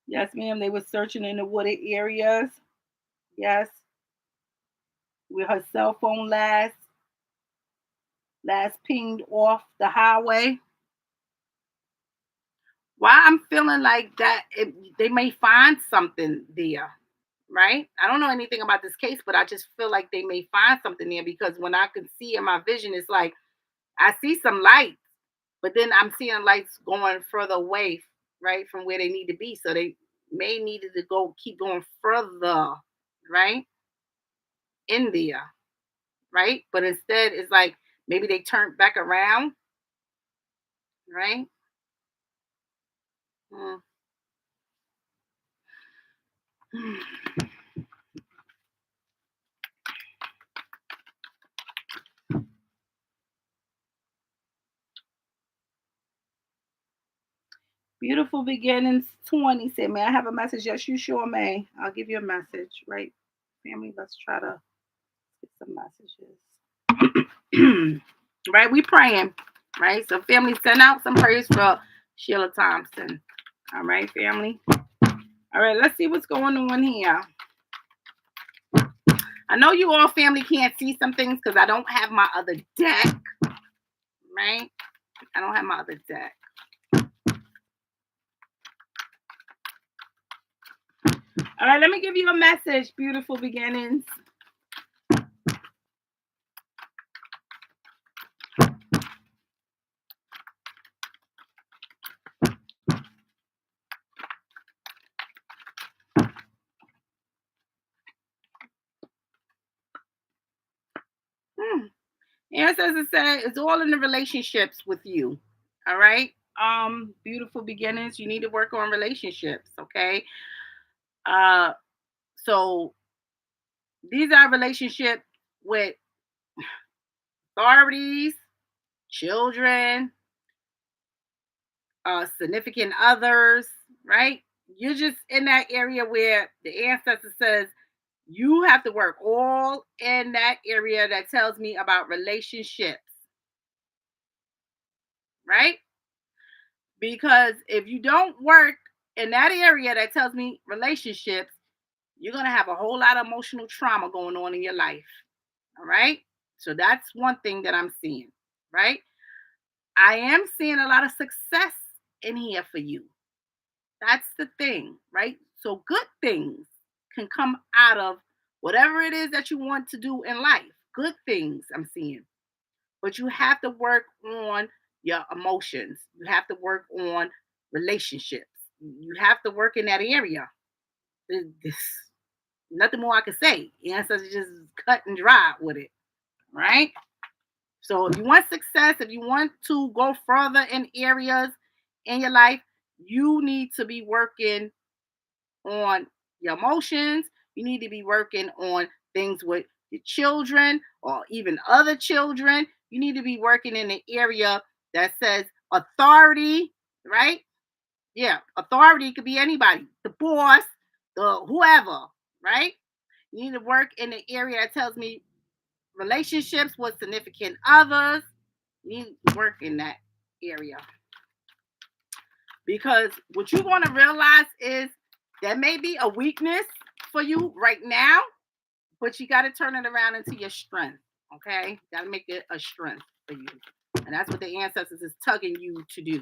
Yes, ma'am. They were searching in the wooded areas. Yes, with her cell phone last pinged off the highway. Why I'm feeling like that, they may find something there, right? I don't know anything about this case, but I just feel like they may find something there because when I can see in my vision, it's like I see some lights, but then I'm seeing lights going further away, right, from where they need to be. So they may need to keep going further, right, in there, right? But instead, it's like maybe they turned back around, right? Mm. Beautiful beginnings 20 said, may I have a message? Yes, you sure may. I'll give you a message, right? Family, let's try to get some messages. Right? We praying, right? So family, send out some prayers for Sheila Thompson. All right, family. All right, let's see what's going on here. I know you all family can't see some things because I don't have my other deck, right? I don't have my other deck. All right, let me give you a message, beautiful beginnings. Ancestor said it's all in the relationships with you. All right. Beautiful beginnings. You need to work on relationships. Okay. Uh, so these are relationships with authorities, children, significant others, right? You're just in that area where the ancestor says you have to work all in that area that tells me about relationships, right? Because if you don't work in that area that tells me relationships, you're going to have a whole lot of emotional trauma going on in your life. All right. So that's one thing that I'm seeing, right? I am seeing a lot of success in here for you. That's the thing, right? So good things can come out of whatever it is that you want to do in life. Good things I'm seeing. But you have to work on your emotions. You have to work on relationships. You have to work in that area. There's nothing more I can say. The ancestors just cut and dry with it, right? So if you want success, if you want to go further in areas in your life, you need to be working on your emotions. You need to be working on things with your children or even other children. You need to be working in the area that says authority, right? Yeah, authority could be anybody, the boss, the whoever, right? You need to work in the area that tells me relationships with significant others. You need to work in that area. Because what you want to realize is that may be a weakness for you right now, but you got to turn it around into your strength. Okay? Got to make it a strength for you. And that's what the ancestors is tugging you to do.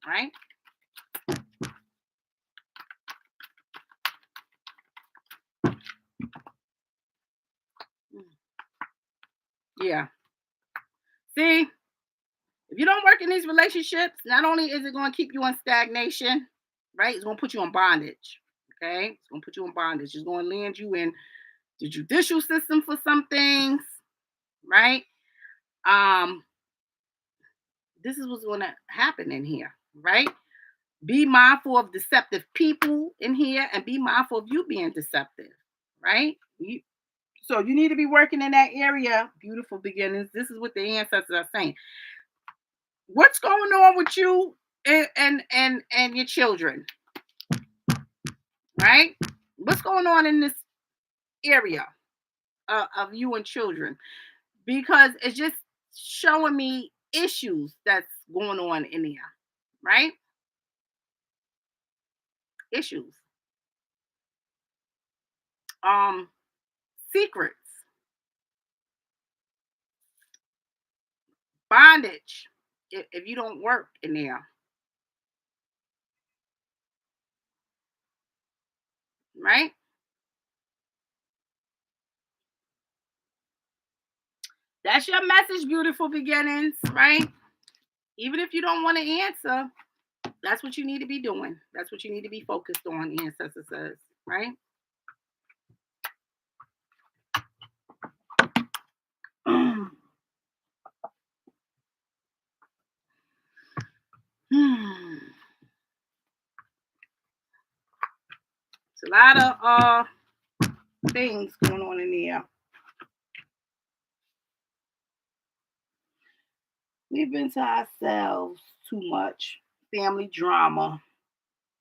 Right? Yeah. See, if you don't work in these relationships, not only is it going to keep you in stagnation, right? It's going to put you in bondage. Okay? It's going to put you in bondage. It's going to land you in the judicial system for some things, right? Um, this is what's going to happen in here, right? Be mindful of deceptive people in here and be mindful of you being deceptive, right? So you need to be working in that area. Beautiful beginnings. This is what the ancestors are saying. What's going on with you and your children, right? What's going on in this area of you and children? Because it's just showing me issues that's going on in there, right? Issues, um, secrets, bondage. If you don't work in there, right? That's your message, beautiful beginnings, right? Even if you don't want to answer, that's what you need to be doing. That's what you need to be focused on, Ancestor says, right? It's a lot of things going on in there. We've been to ourselves too much. Family drama.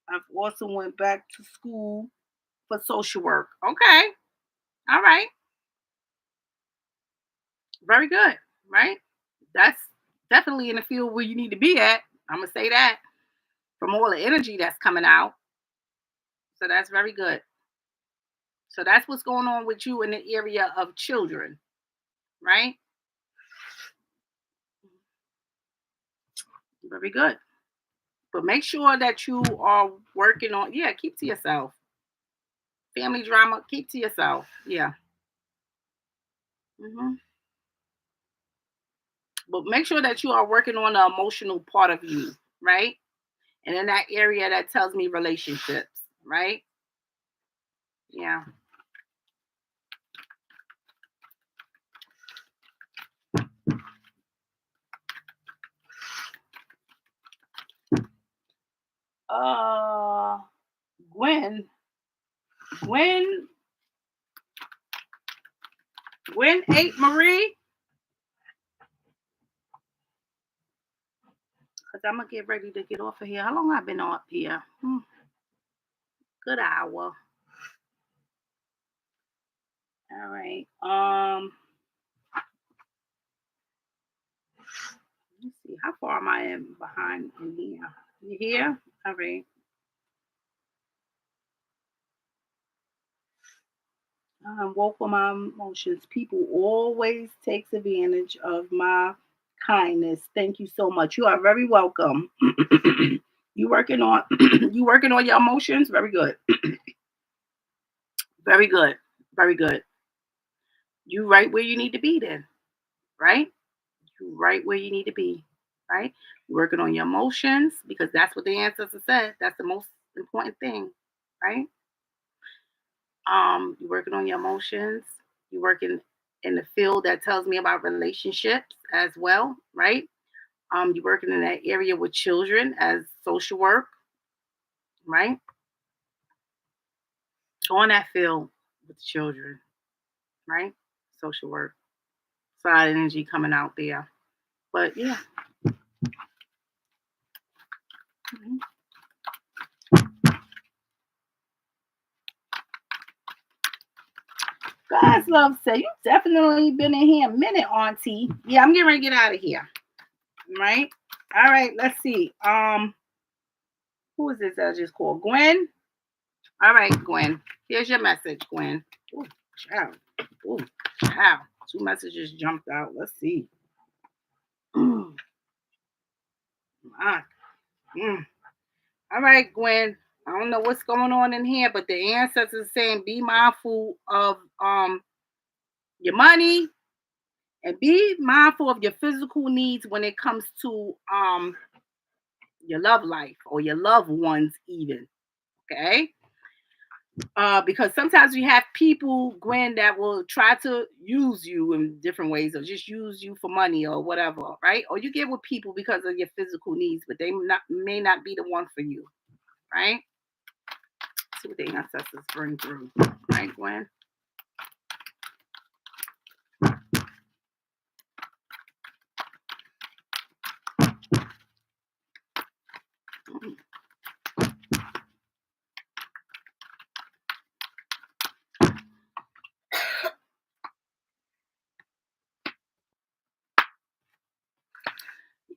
I've also went back to school for social work. Okay. All right. Very good. Right? That's definitely in the field where you need to be at. I'm gonna say that from all the energy that's coming out. So that's very good. So that's what's going on with you in the area of children, right? Very good. But make sure that you are working on, yeah, keep to yourself. Family drama, keep to yourself. Yeah. Hmm. But make sure that you are working on the emotional part of you, right? And in that area that tells me relationships, right? Yeah. Uh, Gwen, Gwen, Gwen ate Marie. Cause I'm gonna get ready to get off of here. How long I been up here? Good hour. All right. Let's see. How far am I in behind in here? You here? All right. Woke for my emotions. People always takes advantage of my kindness. Thank you so much. You are very welcome. You working on you working on your emotions? Very good. Very good. Very good. You right where you need to be then, right? You right where you need to be, right? You're working on your emotions because that's what the ancestor said. That's the most important thing, right? You're working on your emotions. You're working in the field that tells me about relationships as well, right? You're working in that area with children as social work, right? Go in that field with children, right? Social work. Side energy coming out there. But yeah. Mhm. God's love say you definitely been in here a minute, Auntie. Yeah, I'm getting ready to get out of here. Right? All right, let's see. Who is this that I just called? Gwen? All right, Gwen. Here's your message, Gwen. Ooh, child. Ooh, child. Two messages jumped out. Let's see. Ah, mm. All right, Gwen. I don't know what's going on in here, but the ancestors saying be mindful of your money and be mindful of your physical needs when it comes to your love life or your loved ones even. Okay? Because sometimes we have people, Gwen, that will try to use you in different ways or just use you for money or whatever, right? Or you get with people because of your physical needs, but they may not be the one for you, right? See what the ancestors bring through, right, Gwen?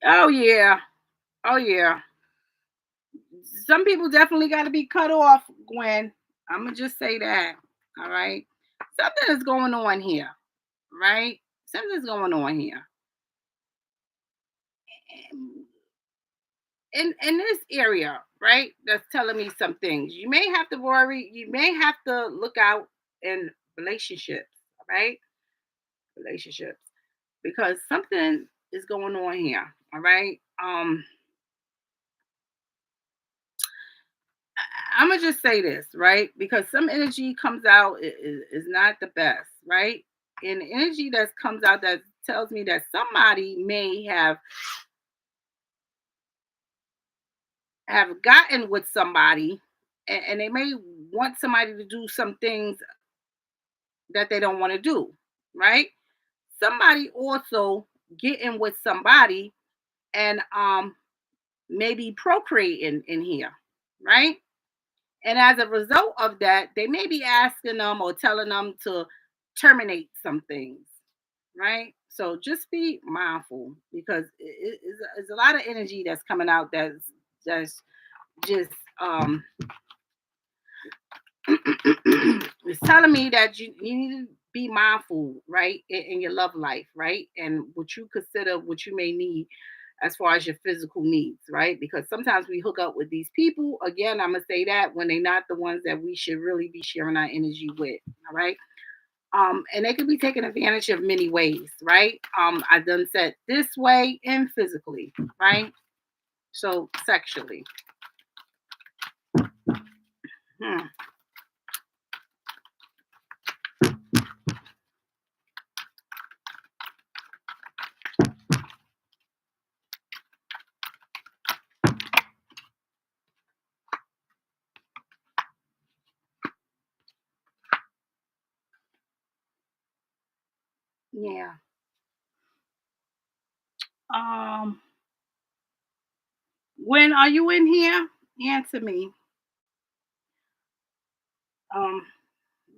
Oh yeah. Oh yeah. Some people definitely got to be cut off, Gwen. I'm gonna just say that. All right. Something is going on here, right? Something's going on here. In this area, right? That's telling me some things. You may have to worry. You may have to look out in relationships, right? Relationships, because something is going on here. All right. I'm gonna just say this, right? Because some energy comes out is not the best, right? And the energy that comes out that tells me that somebody may have gotten with somebody, and they may want somebody to do some things that they don't want to do, right? Somebody also getting with somebody and maybe procreating in here, right? And as a result of that, they may be asking them or telling them to terminate some things, right? So just be mindful because it's a lot of energy that's coming out that's just it's telling me that you need to be mindful, right, in your love life, right, and what you consider what you may need as far as your physical needs, right? Because sometimes we hook up with these people. Again, I'm gonna say that when they're not the ones that we should really be sharing our energy with, all right? And they could be taken advantage of many ways, right? I done said this way and physically, right? So sexually. Hmm. Yeah. Um, when are you in here? Answer me. I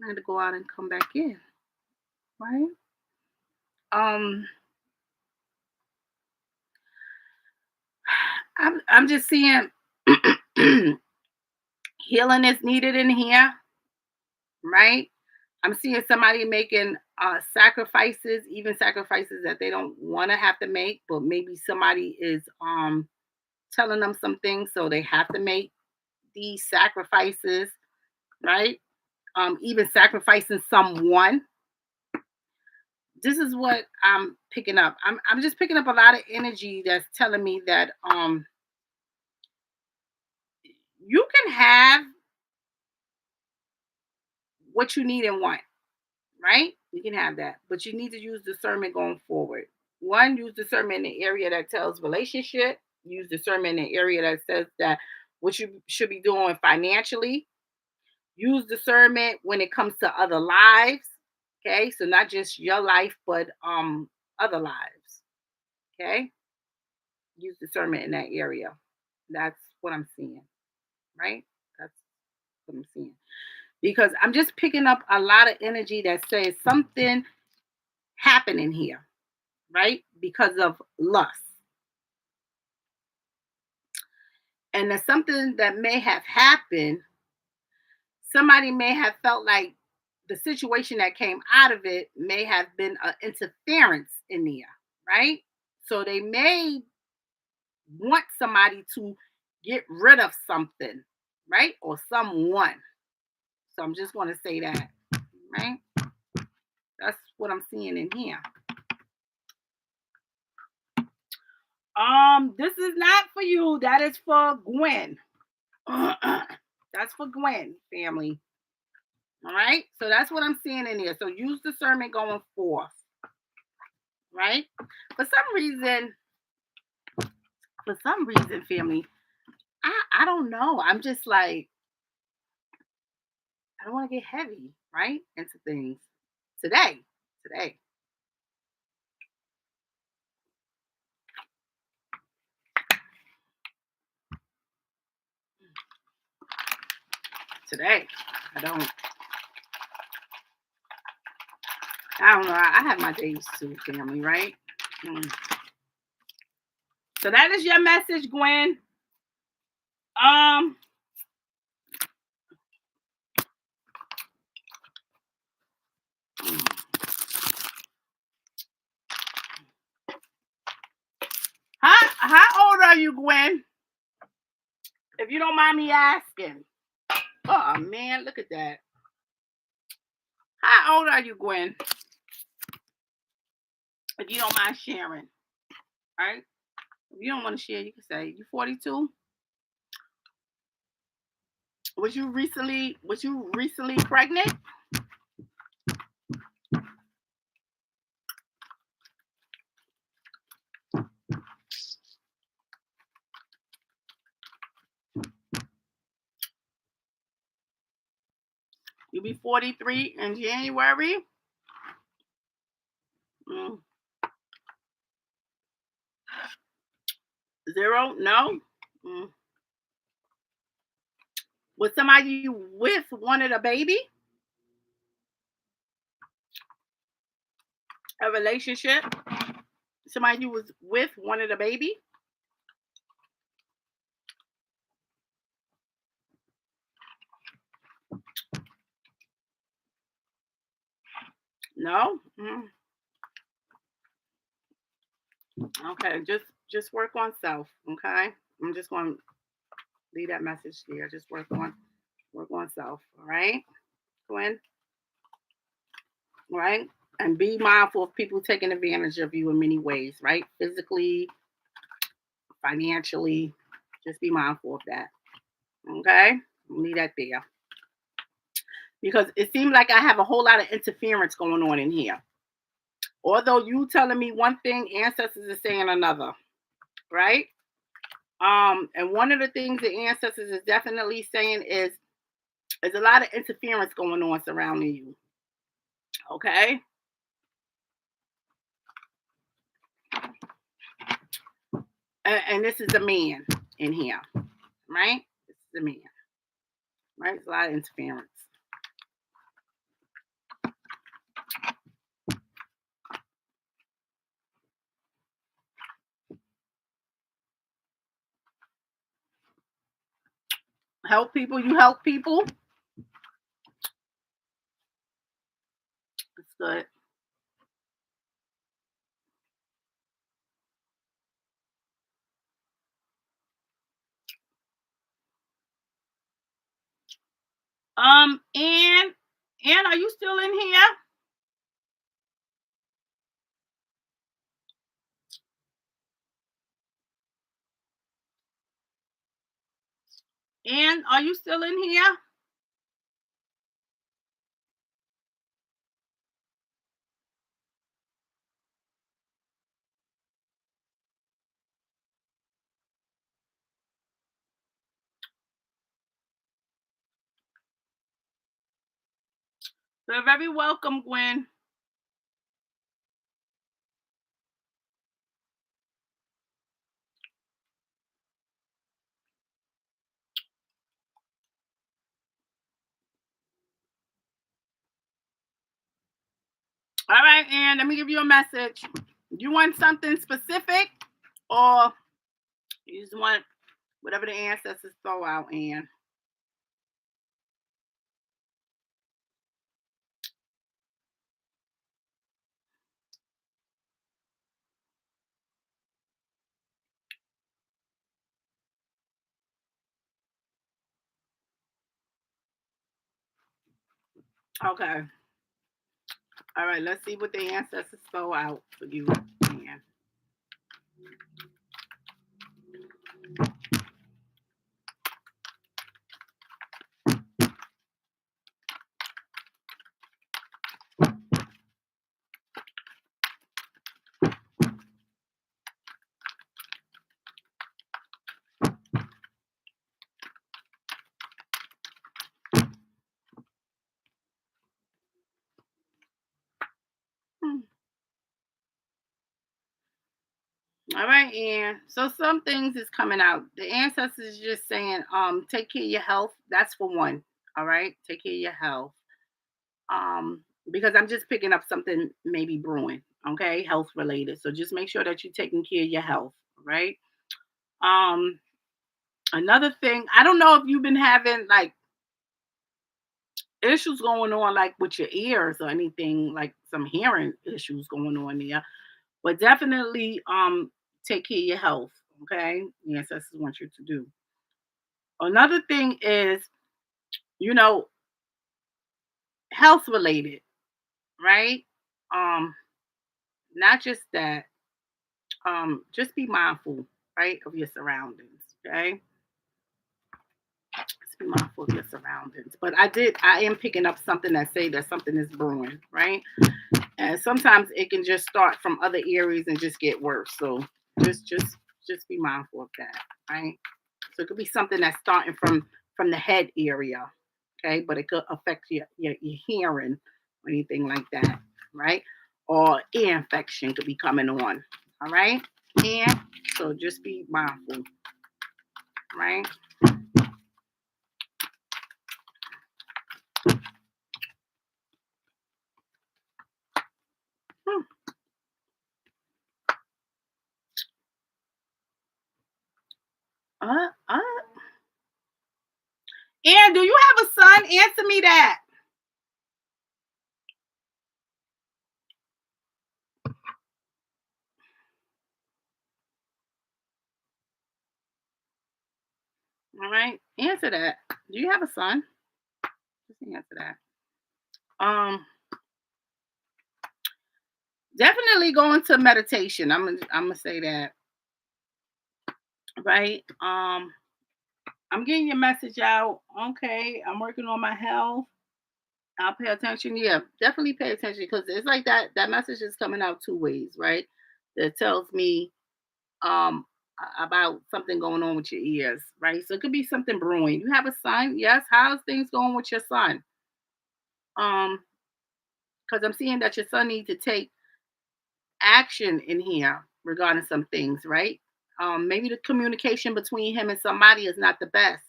had to go out and come back in, right? Um, I'm just seeing healing is needed in here, right? I'm seeing somebody making sacrifices, even sacrifices that they don't want to have to make, but maybe somebody is telling them some things, so they have to make these sacrifices, right? Even sacrificing someone. This is what I'm picking up. I'm just picking up a lot of energy that's telling me that you can have what you need and want, right? You can have that, but you need to use discernment going forward. One, use discernment in the area that tells relationship. Use discernment in the area that says that what you should be doing financially. Use discernment when it comes to other lives. Okay, so not just your life, but other lives. Okay, use discernment in that area. That's what I'm seeing, right? That's what I'm seeing. Because I'm just picking up a lot of energy that says something happening here, right? Because of lust. And there's something that may have happened. Somebody may have felt like the situation that came out of it may have been an interference in there, right? So they may want somebody to get rid of something, right? Or someone. So I'm just going to say that, right? That's what I'm seeing in here. This is not for you. That is for Gwen. That's for Gwen family. All right. So that's what I'm seeing in here. So use discernment going forth. Right. For some reason, family, I don't know. I'm just like, I don't want to get heavy, right? Into things. Today. Today. today. I don't know. I have my days too, family, right? So that is your message, Gwen. How old are you, Gwen? If you don't mind me asking. Oh man, look at that. How old are you, Gwen? If you don't mind sharing. All right? If you don't want to share, you can say you 42. Was you recently pregnant? You'll be 43 in January. Mm. 0? No. Mm. Was somebody you with wanted a baby? A relationship? Somebody you was with wanted a baby? No. Mm. Okay, just work on self. Okay, I'm just going to leave that message there. Just work on self. All right, Gwen. Right, and be mindful of people taking advantage of you in many ways. Right, physically, financially. Just be mindful of that. Okay, leave that there because it seems like I have a whole lot of interference going on in here. Although you telling me one thing, ancestors are saying another. Right. And one of the things the ancestors is definitely saying is there's a lot of interference going on surrounding you. Okay. And this is a man in here, right? This is a man, right? It's a lot of interference. Help people, you help people. That's good. And are you still in here? And are you still in here? You're very welcome, Gwen. All right, and let me give you a message. You want something specific, or you just want whatever the ancestors throw out, and okay. All right, let's see what the ancestors throw out for you, man. All right, and so some things is coming out. The ancestors is just saying, take care of your health. That's for one. All right, take care of your health. Because I'm just picking up something maybe brewing, okay, health related. So just make sure that you're taking care of your health, right? Um, Another thing, I don't know if you've been having like issues going on like with your ears or anything, like some hearing issues going on there, but definitely take care of your health, okay? The ancestors want you to do. Another thing is, you know, health related, right? Um, Not just that, just be mindful, right, of your surroundings, okay? Just be mindful of your surroundings. But I am picking up something that say that something is brewing, right? And sometimes it can just start from other areas and just get worse. So just just just be mindful of that, right? So it could be something that's starting from the head area, okay, but it could affect your hearing or anything like that, right? Or ear infection could be coming on, all right? And so just be mindful, right? Hmm. Uh, uh. And do you have a son? Answer me that. All right, answer that. Do you have a son? Just answer that. Definitely go into meditation. I'm gonna say that, right? I'm getting your message out. Okay, I'm working on my health. I'll pay attention. Yeah, definitely pay attention because it's like that message is coming out two ways, right? That tells me um about something going on with your ears, right? So it could be something brewing. You have a son, yes. How's things going with your son? Um, because I'm seeing that your son needs to take action in here regarding some things, right? Maybe the communication between him and somebody is not the best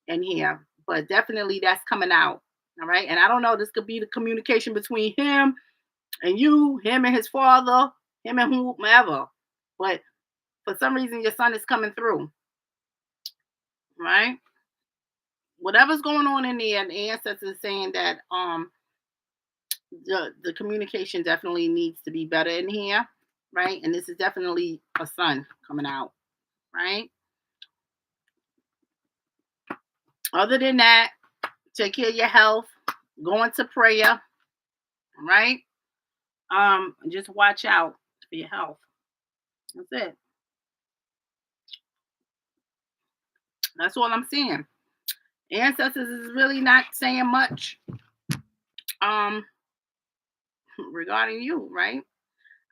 in here, but definitely that's coming out. All right. And I don't know, this could be the communication between him and you, him and his father, him and whomever. But for some reason, your son is coming through, right? Whatever's going on in there, the ancestors saying that the communication definitely needs to be better in here, right? And this is definitely a son coming out, right? Other than that, take care of your health, go into prayer, right? Just watch out for your health. That's it. That's all I'm seeing. Ancestors is really not saying much um regarding you, right?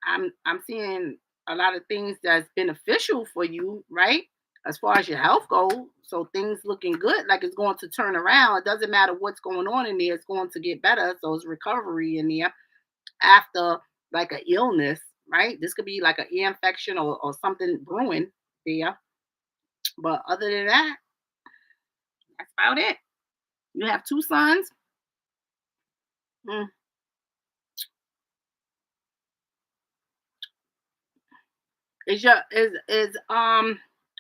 I'm seeing a lot of things that's beneficial for you, right? As far as your health goes. So things looking good, like it's going to turn around. It doesn't matter what's going on in there, it's going to get better. So it's recovery in there after like an illness, right? This could be like an ear infection or something brewing there. But other than that, that's about it. You have two sons. Mm. Is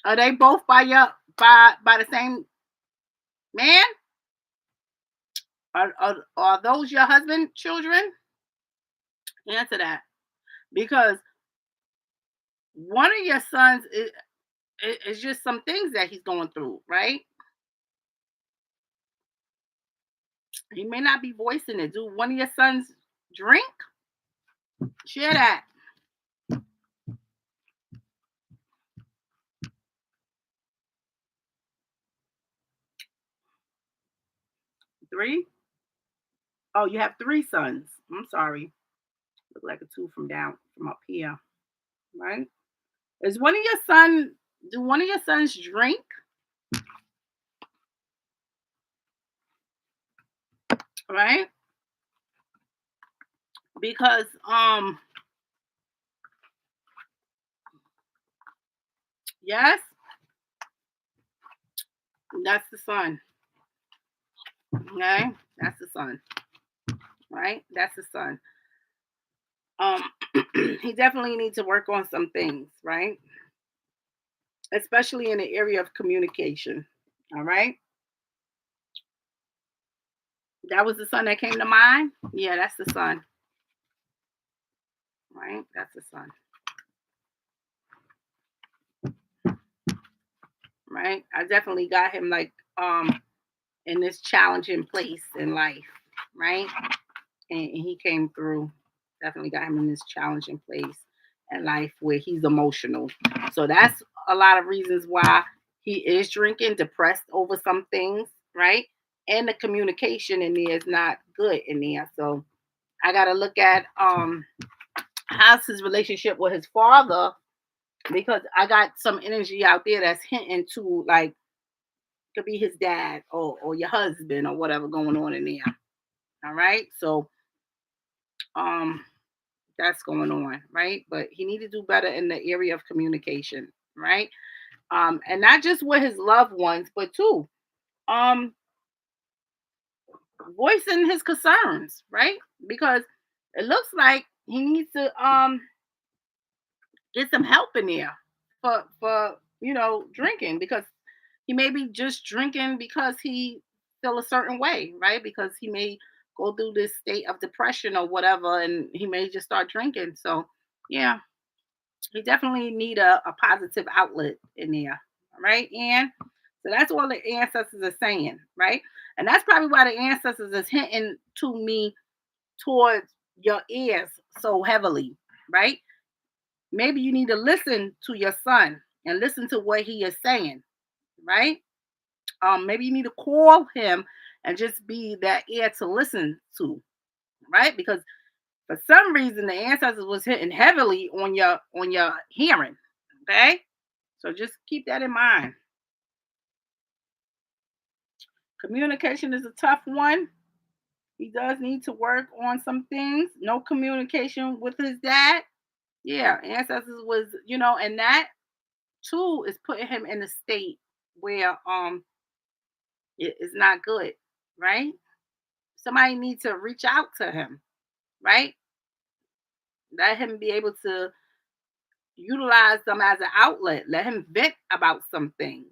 are they both by the same man? Are those your husband children? Answer that. Because one of your sons is just some things that he's going through, right? He may not be voicing it. Do one of your sons drink? Share that. Three? Oh, you have three sons. I'm sorry. Look like a two from up here, right? Is one of your son do one of your sons drink? Right? Because yes, that's the son. Okay, that's the son, right? That's the son. Um, he definitely needs to work on some things, right? Especially in the area of communication. All right, that was the son that came to mind. Yeah, that's the son, right? That's the son, right? I definitely got him like in this challenging place in life, right? And he came through. Definitely got him in this challenging place in life where he's emotional. So that's a lot of reasons why he is drinking, depressed over some things, right? And the communication in there is not good in there. So I gotta look at how's his relationship with his father, because I got some energy out there that's hinting to like could be his dad or your husband or whatever going on in there. All right. So um that's going on, right? But he need to do better in the area of communication, right? And not just with his loved ones, but too, um, voicing his concerns, right? Because it looks like he needs to get some help in there for drinking, because he may be just drinking because he feel a certain way, right? Because he may go through this state of depression or whatever, and he may just start drinking. So yeah, we definitely need a positive outlet in there. All right, and so that's what the ancestors are saying, right? And that's probably why the ancestors is hinting to me towards your ears so heavily, right? Maybe you need to listen to your son and listen to what he is saying, right? Maybe you need to call him and just be that ear to listen to, right? Because for some reason the ancestors was hitting heavily on your hearing. Okay. So just keep that in mind. Communication is a tough one. He does need to work on some things. No communication with his dad. Yeah, ancestors was, and that too is putting him in a state where it is not good, right? Somebody needs to reach out to him, right? Let him be able to utilize them as an outlet. Let him vent about some things.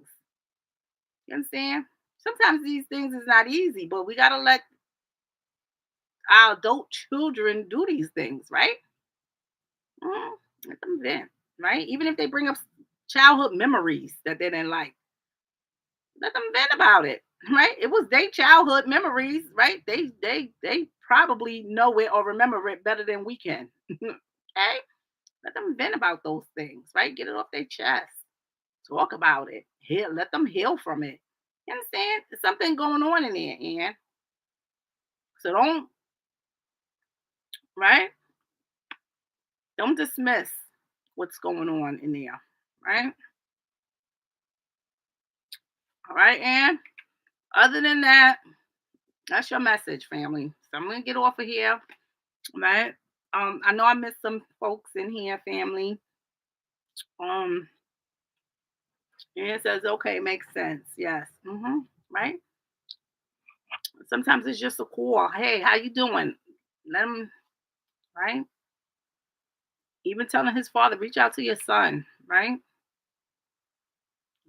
You understand? Sometimes these things is not easy, but we gotta let our adult children do these things, right? Mm, let them vent, right? Even if they bring up childhood memories that they didn't like, let them vent about it, right? It was their childhood memories, right? They probably know it or remember it better than we can. Okay, let them vent about those things, right? Get it off their chest. Talk about it. Heal. Let them heal from it. You understand? There's something going on in there, Ann. So right? Don't dismiss what's going on in there, right? All right, Ann. Other than that, that's your message, family. So I'm gonna get off of here, right? I know I missed some folks in here, family. Um, and it says, okay, makes sense. Yes. Right. Sometimes it's just a call. Hey, how you doing? Let him, right? Even telling his father, reach out to your son, right?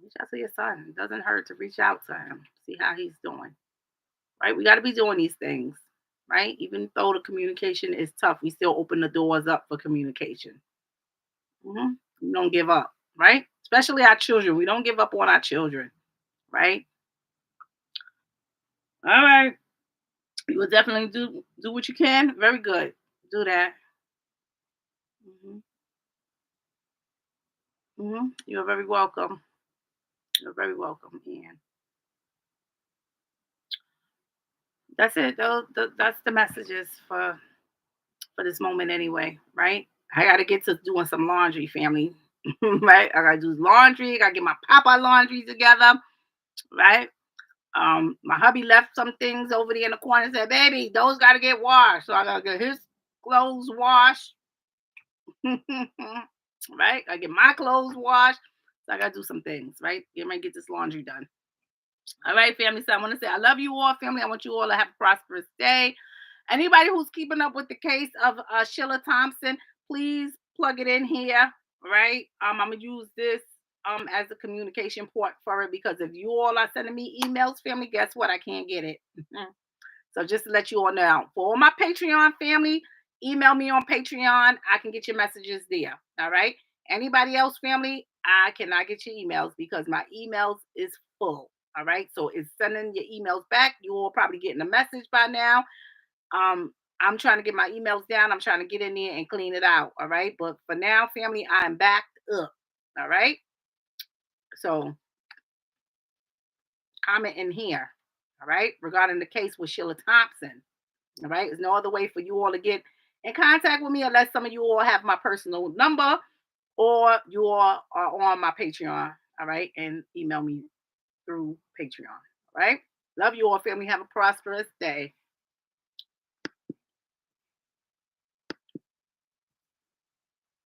Reach out to your son. It doesn't hurt to reach out to him, see how he's doing, right? We got to be doing these things, right? Even though the communication is tough, we still open the doors up for communication. We don't give up, right? Especially our children. We don't give up on our children, right? All right. You will definitely do what you can. Very good. Do that. hmm You're very welcome. You're very welcome, and that's it. That's the messages for this moment, anyway. Right? I got to get to doing some laundry, family. Right? I got to do laundry. I got to get my Papa laundry together. Right? My hubby left some things over there in the corner and said, "Baby, those got to get washed." So I got to get his clothes washed. Right? I get my clothes washed. So I got to do some things. Right? Get this laundry done. All right, family. So I want to say I love you all, family. I want you all to have a prosperous day. Anybody who's keeping up with the case of Sheila Thompson, please plug it in here. All right. I'm gonna use this as a communication port for it, because if you all are sending me emails, family, guess what? I can't get it. So just to let you all know, for all my Patreon family, email me on Patreon. I can get your messages there. All right. Anybody else, family, I cannot get your emails because my emails is full. All right. So it's sending your emails back. You all probably getting a message by now. Um, I'm trying to get my emails down. I'm trying to get in there and clean it out. All right. But for now, family, I'm backed up. All right. So comment in here. All right. Regarding the case with Sheila Thompson. All right. There's no other way for you all to get in contact with me unless some of you all have my personal number or you all are on my Patreon. All right. And email me through Patreon. All right. Love you all, family. Have a prosperous day.